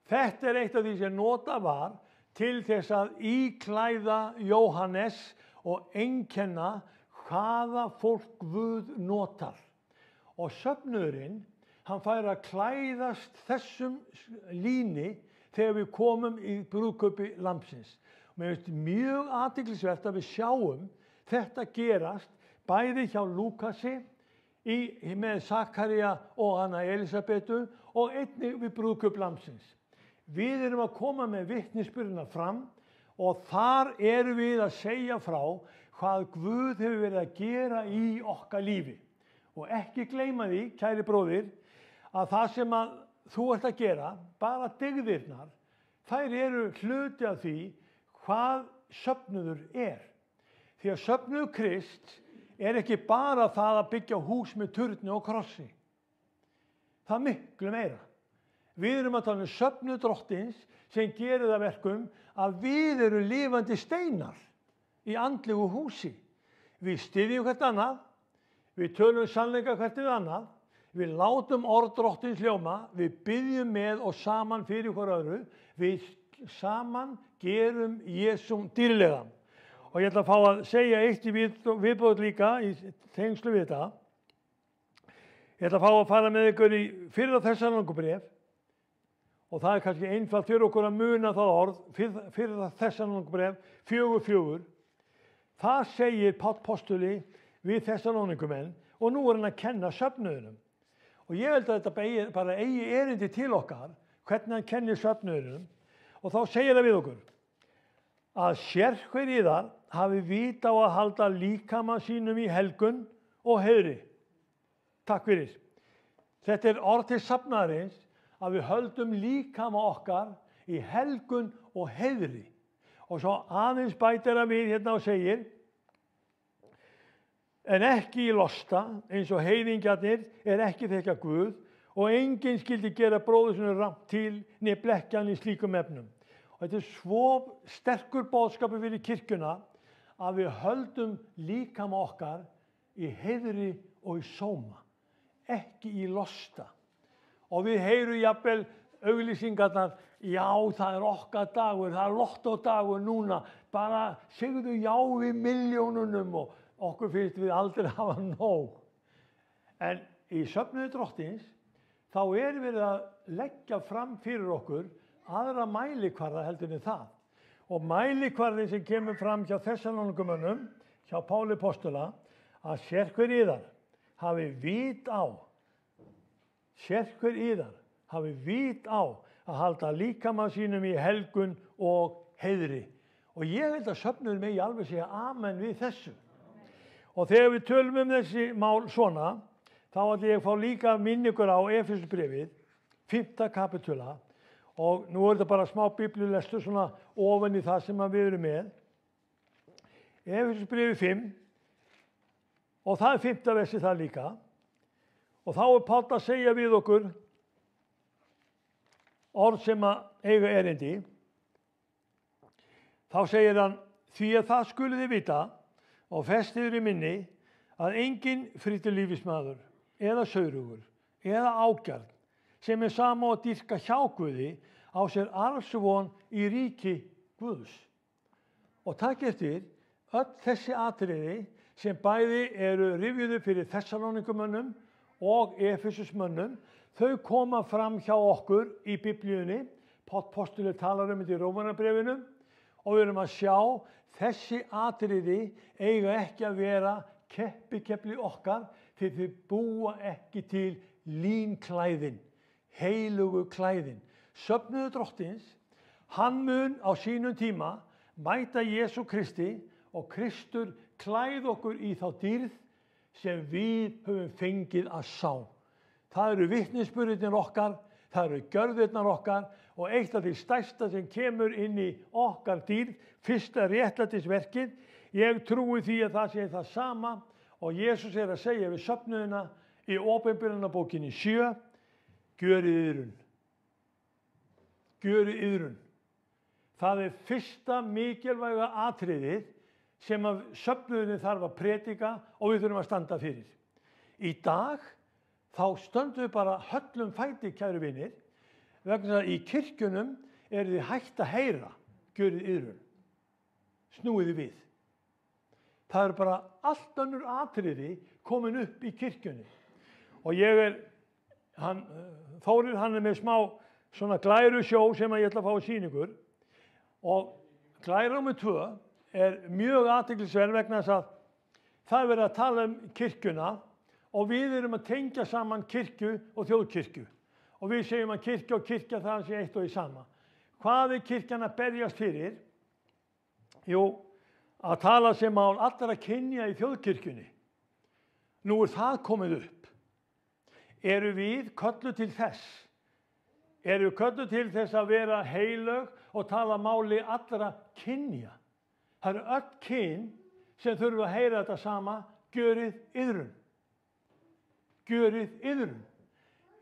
Þetta eitt af því sem nota var til þess að íklæða Jóhannes og einkenna hvaða fólk Guð notar. Og söfnuðurinn, hann fær að klæðast þessum líni þegar við komum í brúðkaupi lambsins. Mér finnst mjög athyglisvert að við sjáum þetta gerast bæði hjá Lúkasi með Sakaría og hana Elisabetu og einnig við brúðkaup lambsins. Við erum að koma með vitnisburðina fram og þar erum við að segja frá hvað Guð hefur verið að gera í okkar lífi. Og ekki gleyma því, kæri bróðir, að það sem að þú ert að gera, bara dygðirnar, þær eru hluti af því hvað söfnuður er. Því að söfnuður Krist ekki bara það að byggja hús með turni og krossi. Það miklu meira. Við erum að tala söfnuð Drottins sem gerir það verkum að við erum lifandi steinar í andlegu húsi. Við styðjum hvert annað, við tölum sannleika hvert við annað, við látum orð Drottins hljóma, við byggjum með og saman fyrir hver öðru, við saman gerum Jesúm dýrlega. Og ég ætla að fá að segja eitt í viðbót líka í tengslu við þetta. Ég ætla að fá að fara með ykkur í fyrra Þessalónikubréf og það er kannski einfalt fyrir okkur að muna það orð, fyrra Þessalónikubréf 4:4. Það segir Páll postuli við Þessalónikumenn og nú er hann að kenna söfnuðinum. Og ég held að þetta bara eigi erindi til okkar, hvernig hann kennir söfnuðinum. Og þá segir það við okkur að sérhver yðar hafi vit á að halda líkama sínum í helgun og heiðri. Takk fyrir. Þetta er orð til safnaðarins að við höldum líkama okkar í helgun og heiðri. Og svo aðeins bætir að við hérna og segir en ekki í losta eins og heiðingjarnir er ekki þekka Guð og enginn skildi gera bróður sinni rangt til né blekkja hann í slíkum efnum. Og þetta er svo sterkur boðskapur fyrir kirkjuna að við höldum líkama okkar í heiðri og í sóma, ekki í losta. Og við heyrum jafnvel auglýsingarnar, já það er okkar dagur, það er lottódagur núna, bara segðu já við milljónunum og okkur finnst við aldrei hafa nóg. En í söfnuði Drottins þá er verið að leggja fram fyrir okkur aðra mælikvarða heldur en það. Og mælikvarðin sem kemur fram hjá Þessalónikumönnum, hjá Páli postula, að sérhver yðar hafi vit á, að halda líkama sínum í helgun og heiðri. Og ég held að söfnuður megi alveg segja amen við þessu. Og þegar við tölum þessi mál svona, þá ætla ég að fá líka minningur á Efesubréfið, 5. kapitula, og nú er þetta bara smá biblíulestur svona ofan í það sem við erum með. Efesubréfið 5, og það er 5. versi það líka. Og þá er Páll að segja við okkur orð sem að eiga erindi. Þá segir hann, því að það skuluð þið vita og festiður í minni að enginn frítilífismaður eða saurugur eða ágjarn sem er sama að dýrka hjá Guði á sér arðsvon í ríki Guðs. Og takk eftir öll þessi atriði sem bæði eru rifjuðu fyrir Þessalónikumönnum og Efesusmönnum, þau koma fram hjá okkur í Biblíunni. Páll postuli talar þetta í Rómarbréfinu og við erum að sjá þessi atriði eiga ekki að vera keppikefli okkar því þau búa ekki til línklæðin, heilugu klæðin. Söfnuður Drottins, hann mun á sínum tíma mæta Jesú Kristi og Kristur klæð okkur í þá dýrð sem við höfum fengið að sá. Það eru vitnisburðirnir okkar, það eru gjörðirnar okkar og eitt af því stærsta sem kemur inn í okkar dýrð, fyrsta réttlætisverkið. Ég trúi því að það sé það sama og Jesús er að segja við söfnuðina í Åpenbarunarbókinni 7, gjörið yðrun. Gjörið yðrun. Það er fyrsta mikilvæga atriðið sem að söfnuðinni þarf að predika og við þurfum að standa fyrir. Í dag þá stöndum við bara höllum fæti, kæru vinir, vegna að í kirkjunum er þið hægt að heyra gjörið yðrun. Snúið við. Það eru bara allt önnur atriði komin upp í kirkjunni. Og ég er, Þórir hann er með smá svona glæru sjó sem ég ætla að fá að sýna ykkur. Og glæra nr. 2 er mjög athyglisverð vegna þess að það er verið að tala um kirkjuna og við erum að tengja saman kirkju og þjóðkirkju. Og við segjum að kirkja og kirkja það sé eitt og í sama. Hvað er kirkjan að berjast fyrir? Jú, að tala sem mál allra kynja í þjóðkirkjunni. Nú er það komið upp. Eru við kölluð til þess? Eru við kölluð til þess að vera heilög og tala máli allra kynja? Það eru öll kyn sem þurfa að heyra þetta sama, gjörið yðrun. Gjörið yðrun.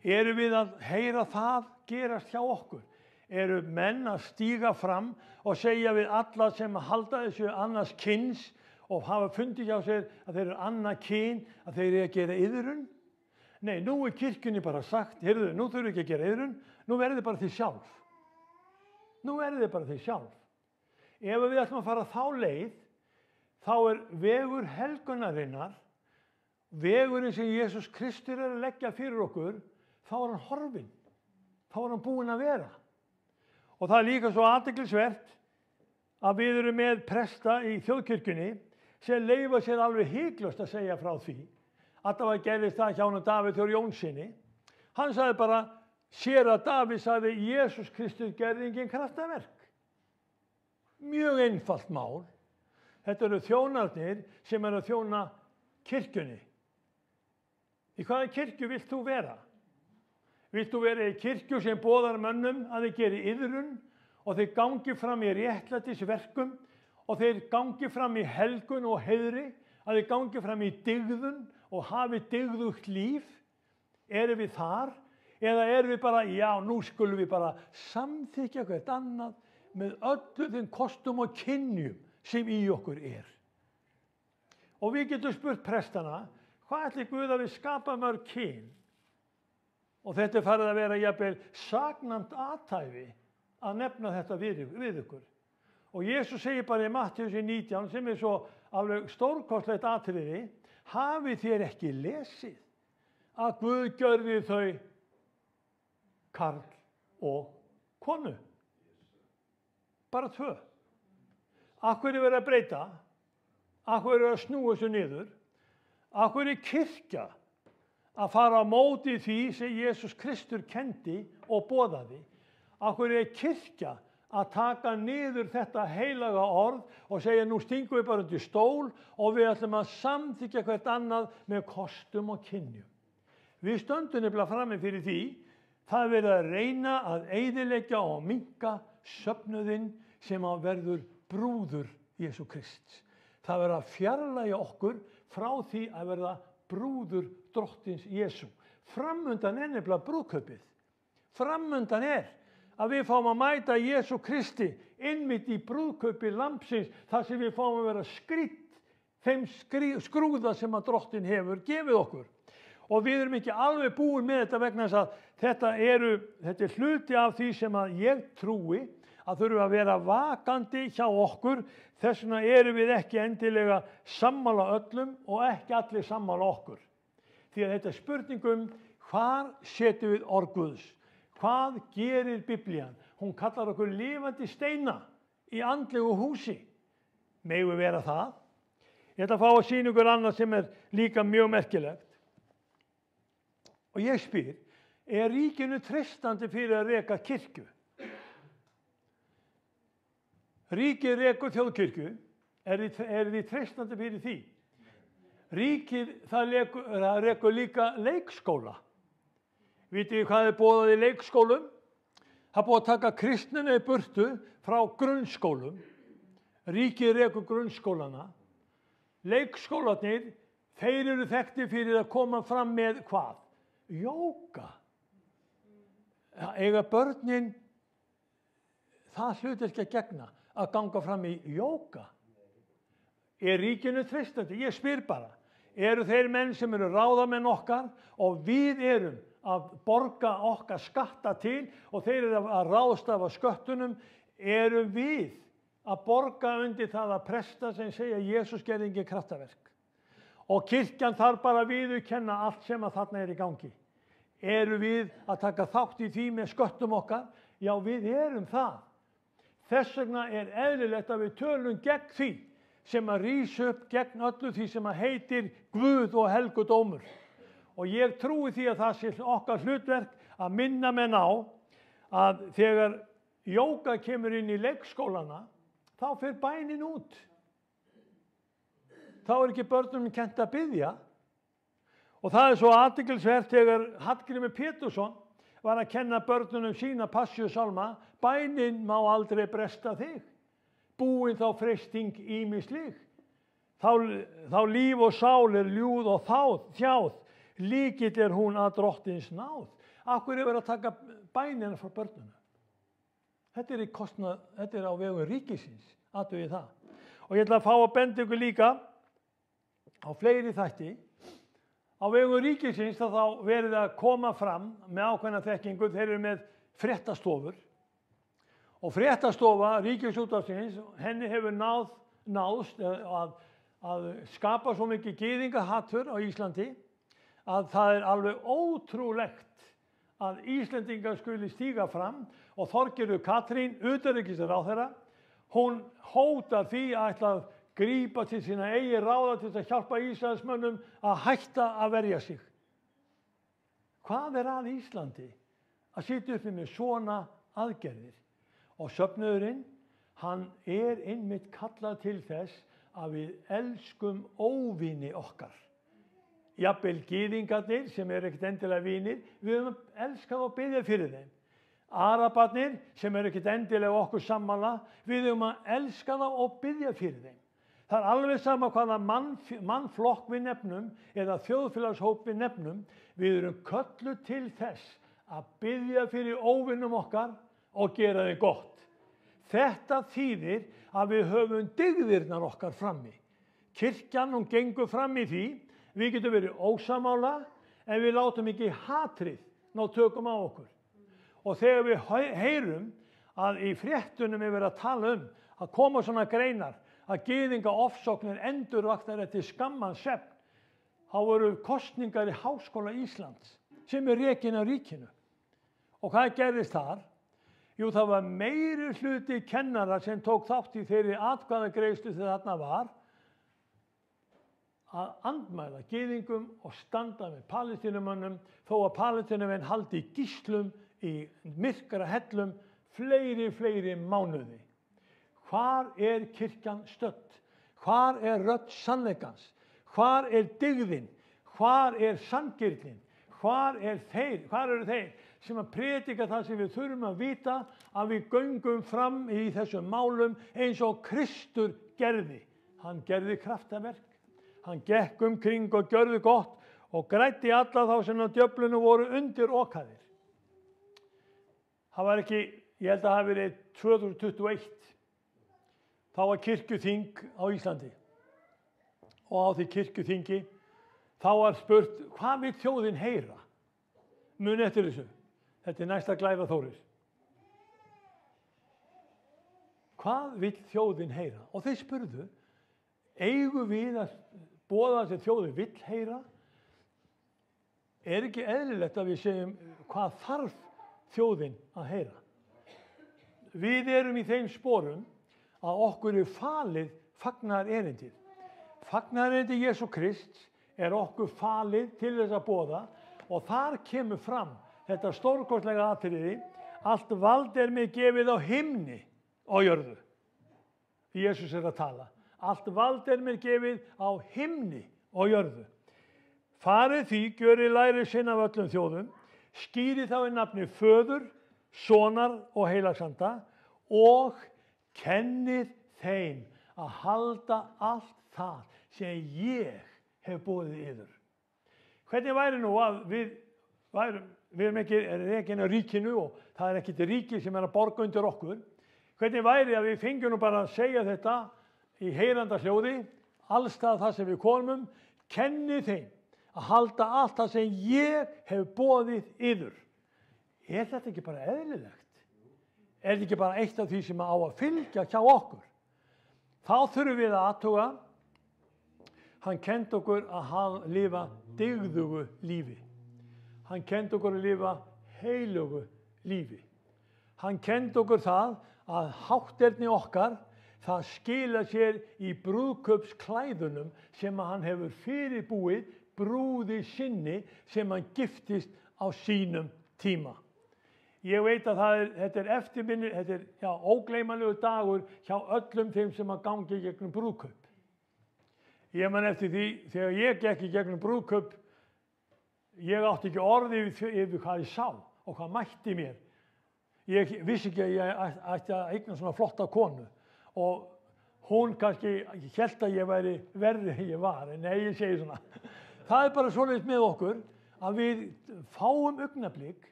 Eru við að heyra það gerast hjá okkur? Eru menn að stíga fram og segja við alla sem halda þessu annars kyns og hafa fundið hjá sér að þeir eru annað kyn, að þeir eru að gera iðrun? Nei, nú er kirkjunni bara sagt, heyrðu, nú þurfum ekki að gera iðrun, nú verður þið bara þið sjálf. Nú verður þið bara þið sjálf. Ef við ætlum að fara þá leið, þá er vegur helgunarinnar, vegurinn sem Jesús Kristur er að leggja fyrir okkur, þá er hann horfinn, þá er hann búinn að vera. Og það er líka svo athyglisvert að við erum með presta í þjóðkirkjunni sem leyfa sér alveg hiklaust að segja frá því. Alltaf gerðist það hjá honum Davíð Þór Jónssyni. Hann sagði bara, séra Davíð sagði, Jesús Kristur gerði engin kraftaverk. Mjög einfalt mál. Þetta eru þjónarnir sem eru að þjóna kirkjunni. Í hvaða kirkju vilt þú vera? Vilt þú vera í kirkju sem boðar mönnum að þeir geri iðrun og þeir gangi fram í réttlætisverkum og þeir gangi fram í helgun og heiðri, að þeir gangi fram í dygðun og hafi dygðugt líf? Erum við þar? Eða erum við bara, já, nú skulum við bara samþykja hvert annað með öllu þeim kostum og kynjum sem í okkur er? Og við getum spurt prestana, hvað ætli Guð að við skapa mörg kyn? Og þetta er farið að vera jafnvel saknæmt athæfi að nefna þetta við ykkur. Og Jesús segir bara í Matthíusi 19, sem er svo alveg stórkostlegt atriði, hafið þér ekki lesið að Guð gjörði þau karl og konu? Bara 2. Af hverju er verið að breyta? Af hverju er verið að snúa þessu niður? Af hverju er kirkja að fara á móti því sem Jesús Kristur kendi og boðaði? Af hverju er kirkja að taka niður þetta heilaga orð og segja, nú stingum við bara undir stól og við ætlum að samþykja hvert annað með kostum og kynjum? Við stöndum nefnilega frammi fyrir því, það er verið að reyna að eyðileggja og minnka söfnuðinn sem að verður brúður Jesú Krists. Það verður að fjarlægja okkur frá því að verða brúður drottins Jesú. Framundan er nefnilega brúðkaupið. Framundan er að við fáum að mæta Jesú Kristi innmitt í brúðkaupi lambsins, þar sem við fáum að vera skrýtt þeim skrúða sem að drottin hefur gefið okkur. Og við erum ekki alveg búin með þetta vegna þess að þetta er hluti af því sem að ég trúi að þurfa að vera vakandi hjá okkur. Þess vegna erum við ekki endilega sammála öllum og ekki allir sammála okkur. Því að þetta er spurningum, hvar setjum við orð Guðs? Hvað gerir Biblían? Hún kallar okkur lifandi steina í andlegu húsi. Megum við vera það? Ég ætla að fá að sýna ykkur annað sem er líka mjög merkilegt. Og ég spyr, er ríkinu treystandi fyrir að reka kirkju? Ríkið rekur þjóðkirkju, er þið treystandi fyrir því? Ríkið, það rekur líka leikskóla. Vitið þið hvað er boðað í leikskólum? Það er búið að taka kristnina í burtu frá grunnskólum. Ríkið rekur grunnskólana. Leikskólarnir, þeir eru þekktir fyrir að koma fram með hvað? Jóga. Eiga börnin það hlutverk að gegna, að ganga fram í jóga? Er ríkinu treystandi? Ég spyr bara, eru þeir menn sem eru ráðamenn okkar og við erum að borga okkar skatta til og þeir eru að ráðstafa sköttunum, erum við að borga undir það að presta sem segja Jesús gerði engin kraftaverk? Og kirkjan þarf bara að viðurkenna allt sem að þarna er í gangi. Eru við að taka þátt í því með sköttum okkar? Já, við erum það. Þess vegna er eðlilegt að við tölum gegn því sem að rísa upp gegn öllu því sem að heitir Guð og helgudómur. Og ég trúi því að það sé okkar hlutverk að minna menn á að þegar jóga kemur inn í leikskólana, þá fer bænin út. Þá er ekki börnum kennt að biðja. Og það er svo athyglisvert þegar Hallgrímur Pétursson var að kenna börnunum sína passíusálma, bænin má aldrei bresta þig, búin þá freisting ýmislig. Þá líf og sál er ljúð og þjáð, líkill er hún að drottins náð. Af hverju er verið að taka bænina frá börnunum? Þetta er á vegum ríkisins, athugið það. Og ég ætla að fá að benda ykkur líka á fleiri þætti. Á vegum ríkisins þá verið að koma fram með ákveðna þekkingu, þeir eru með fréttastofur. Og fréttastofa Ríkisútvarpsins, henni hefur náðst að skapa svo mikið gyðingahattur á Íslandi að það er alveg ótrúlegt að Íslendingar skuli stíga fram og Þorgerður Katrín, utanríkisráðherra, hún hótar því að ætla að grípa til sína eigin ráða til að hjálpa Ísraelsmönnum að hætta að verja sig. Hvað er að Íslandi að sitja uppi með svona aðgerðir? Og söfnuðurinn, hann er einmitt kallað til þess að við elskum óvini okkar. Jafnvel gyðingarnir sem eru ekkert endilega vinir, við höfum elskað og biðja fyrir þeim. Arabarnir sem eru ekkert endilega okkur sammála, við höfum að elska þá og biðja fyrir þeim. Það er alveg sama hvaða mannflokk við nefnum eða þjóðfélagshóp við nefnum, við erum kölluð til þess að biðja fyrir óvinum okkar og gera þeim gott. Þetta þýðir að við höfum dygðirnar okkar frammi. Kirkjan, hún gengur fram í því, við getum verið ósamála en við látum ekki hatrið ná tökum á okkur. Og þegar við heyrum að í fréttunum er verið að tala að koma svona greinar, að gyðinga ofsóknir endurvaktar eftir skamman svefn, þá voru kosningar í Háskóla Íslands sem er rekin af ríkinu. Og hvað gerðist þar? Jú, það var meiri hluti kennara sem tók þátt í þeirri atkvæðagreiðslu þegar þarna var að andmæla gyðingum og standa með Palestínumönnum þó að Palestínumenn haldi í gíslum í myrkra hellum fleiri mánuði. Hvar er kirkjan stödd? Hvar er rödd sannleikans? Hvar er dygðin? Hvar er sanngirnin? Hvar eru þeir sem að predika það sem við þurfum að vita að við göngum fram í þessum málum eins og Kristur gerði. Hann gerði kraftaverk, hann gekk kring og gjörði gott og græddi alla þá sem á djöflunum voru undir okaðir. Það var ekki, ég held að það hafi verið 2021, þá var kirkjuþing á Íslandi og á því kirkjuþingi þá var spurt, hvað vill þjóðin heyra? Muni eftir þessu. Þetta er næsta glæfa Þóris. Hvað vill þjóðin heyra? Og þeir spurðu, eigum við að boða sem þjóðin vill heyra? Er ekki eðlilegt að við segjum hvað þarf þjóðin að heyra? Við erum í þeim sporum að okkur er falið fagnaðarerindið. Fagnaðarerindið Jesú Krists er okkur falið til þess að boða og þar kemur fram þetta stórkostlega atriði, allt vald er mér gefið á himni og jörðu. Jesús er að tala. Allt vald er mér gefið á himni og jörðu. Farið því, gjörið lærisveina af öllum þjóðum, skýrið þá í nafni Föður, Sonar og Heilagsanda og kennið þeim að halda allt það sem ég hef boðið yður. Hvernig væri nú að við erum ekki rekin af ríkinu og það er ekkert ríki sem er að borga undir okkur. Hvernig væri að við fengjum nú bara að segja þetta í heyranda hljóði, allstað það sem við komum, kenni þeim að halda allt það sem ég hef boðið yður. Er þetta ekki bara eðlilegt? Er þetta ekki bara eitt af því sem á að fylgja hjá okkur? Þá þurfum við að athuga, hann kenndi okkur að lifa dygðugu lífi. Hann kenndi okkur að lifa heilugu lífi. Hann kenndi okkur það að hátterni okkar, það skila sér í brúðkaupsklæðunum sem hann hefur fyrirbúið brúði sinni sem hann giftist á sínum tíma. Ég veit að þetta er eftirminni, þetta er ógleymanlegur dagur hjá öllum þeim sem að gangi gegnum brúðkaup. Ég man eftir því, þegar ég gekk í gegnum brúðkaup, ég átti ekki orði yfir hvað ég sá og hvað mætti mér. Ég vissi ekki að ég ætti að eigna svona flotta konu og hún kannski hélt að ég væri verri en ég var, en nei, ég segi svona. Það er bara svoleiðis með okkur að við fáum augnablik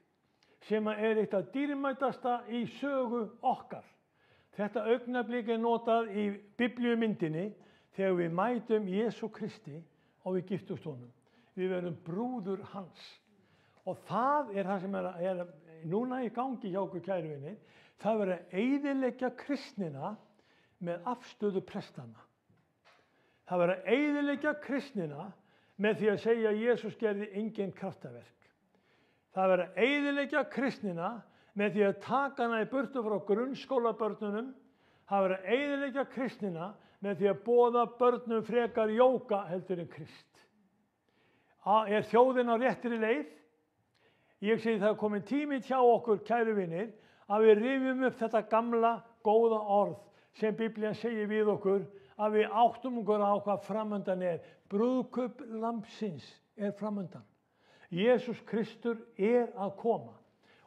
sem er eitt af dýrmætasta í sögu okkar. Þetta augnablik er notað í biblíumyndinni þegar við mætum Jesú Kristi og við giftumst honum. Við verðum brúður hans. Og það er það sem er núna í gangi hjá okkur, kæru vinir. Það verður að eyðileggja kristnina með afstöðu prestana. Það verður að eyðileggja kristnina með því að segja að Jesús gerði engin kraftaverk. Það verður að eyðileggja kristnina með því að taka hana í burtu frá grunnskólabörnunum. Það verður að eyðileggja kristnina með því að boða börnum frekar jóga heldur en Krist. Er þjóðin á réttri leið? Ég segi það er komin tími hjá okkur, kæru vinir, að við rifjum upp þetta gamla góða orð sem Biblían segir við okkur, að við áttum okkur á hvað framundan er. Brúðkaup lambsins er framundan. Jesús Kristur er að koma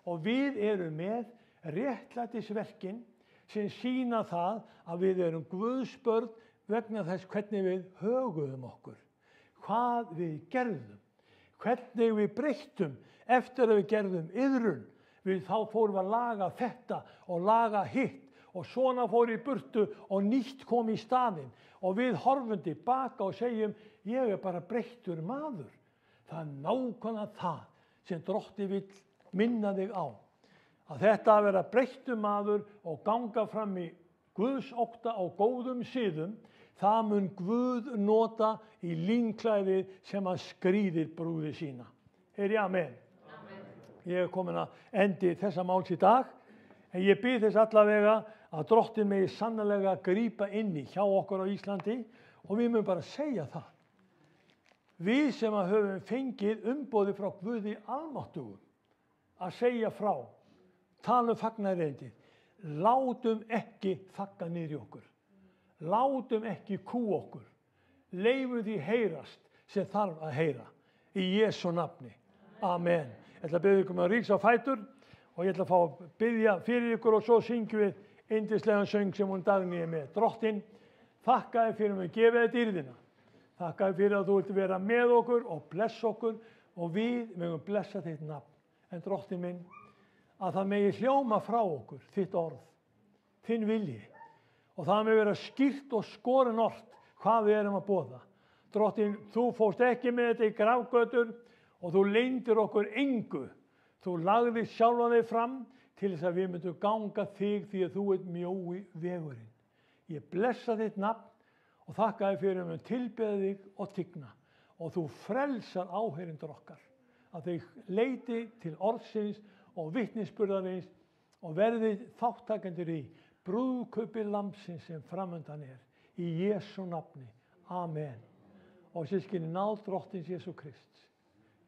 og við erum með réttlætisverkin sem sýna það að við erum Guðs börn vegna þess hvernig við höguðum okkur, hvað við gerðum, hvernig við breyttum eftir að við gerðum iðrun. Við þá fórum að laga þetta og laga hitt og svona fór í burtu og nýtt kom í staðinn og við horfum tilbaka og segjum ég er bara breyttur maður. Það er nákvæmlega það sem Drottinn vill minna þig á. Að þetta að vera breyttur maður og ganga fram í Guðs ótta og góðum siðum, það mun Guð nota í línklæði sem að skrýðir brúði sína. Heyri, amen. Ég er komin að endi þessa máls í dag, en ég bið þess allavega að Drottinn megi sannarlega grípa inn í hjá okkur á Íslandi og við munum bara segja það. Við sem að höfum fengið umboði frá Guði almáttugum að segja frá, tala fagnareindið, látum ekki þagga niður í okkur. Látum ekki kú okkur. Leifum því heyrast sem þarf að heyra. Í Jesú nafni. Amen. Ég ætla að biðja ykkur að rísa á fætur og ég ætla að fá að biðja fyrir ykkur og svo syngjum við yndislegan söng sem hún Dagný er með. Drottinn, þakka þér fyrir að gefa þér dýrðina. Þakka þér fyrir að þú vilt vera með okkur og blessa okkur og við megum blessa þitt nafn. En Drottinn minn, að það megi hljóma frá okkur þitt orð, þinn vilji. Og það megi vera skýrt og skorin orð hvað við erum að boða. Drottinn, þú fórst ekki með þetta í grafgötur og þú leyndir okkur engu. Þú lagðir sjálfa þig fram til þess að við myndum ganga þig því að þú ert mjói vegurinn. Ég blessa þitt nafn og þakka þér fyrir að tilbeða þig og tigna. Og þú frelsar áheyrendur okkar. Að þau leiti til orðsins og vitnisburðarins og verði þáttakendur í brúðkaupi lambsins sem framundan er. Í Jesú nafni. Amen. Og sískinni náð Drottins Jesú Krist.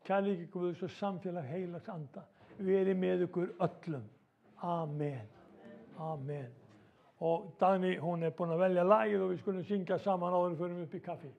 Kærleiki Guðs og samfélag heilags anda. Veri með ykkur öllum. Amen. Amen. Og Dagný, hún er búin að velja lagið og við skulum syngja saman áður og förum upp í kaffi.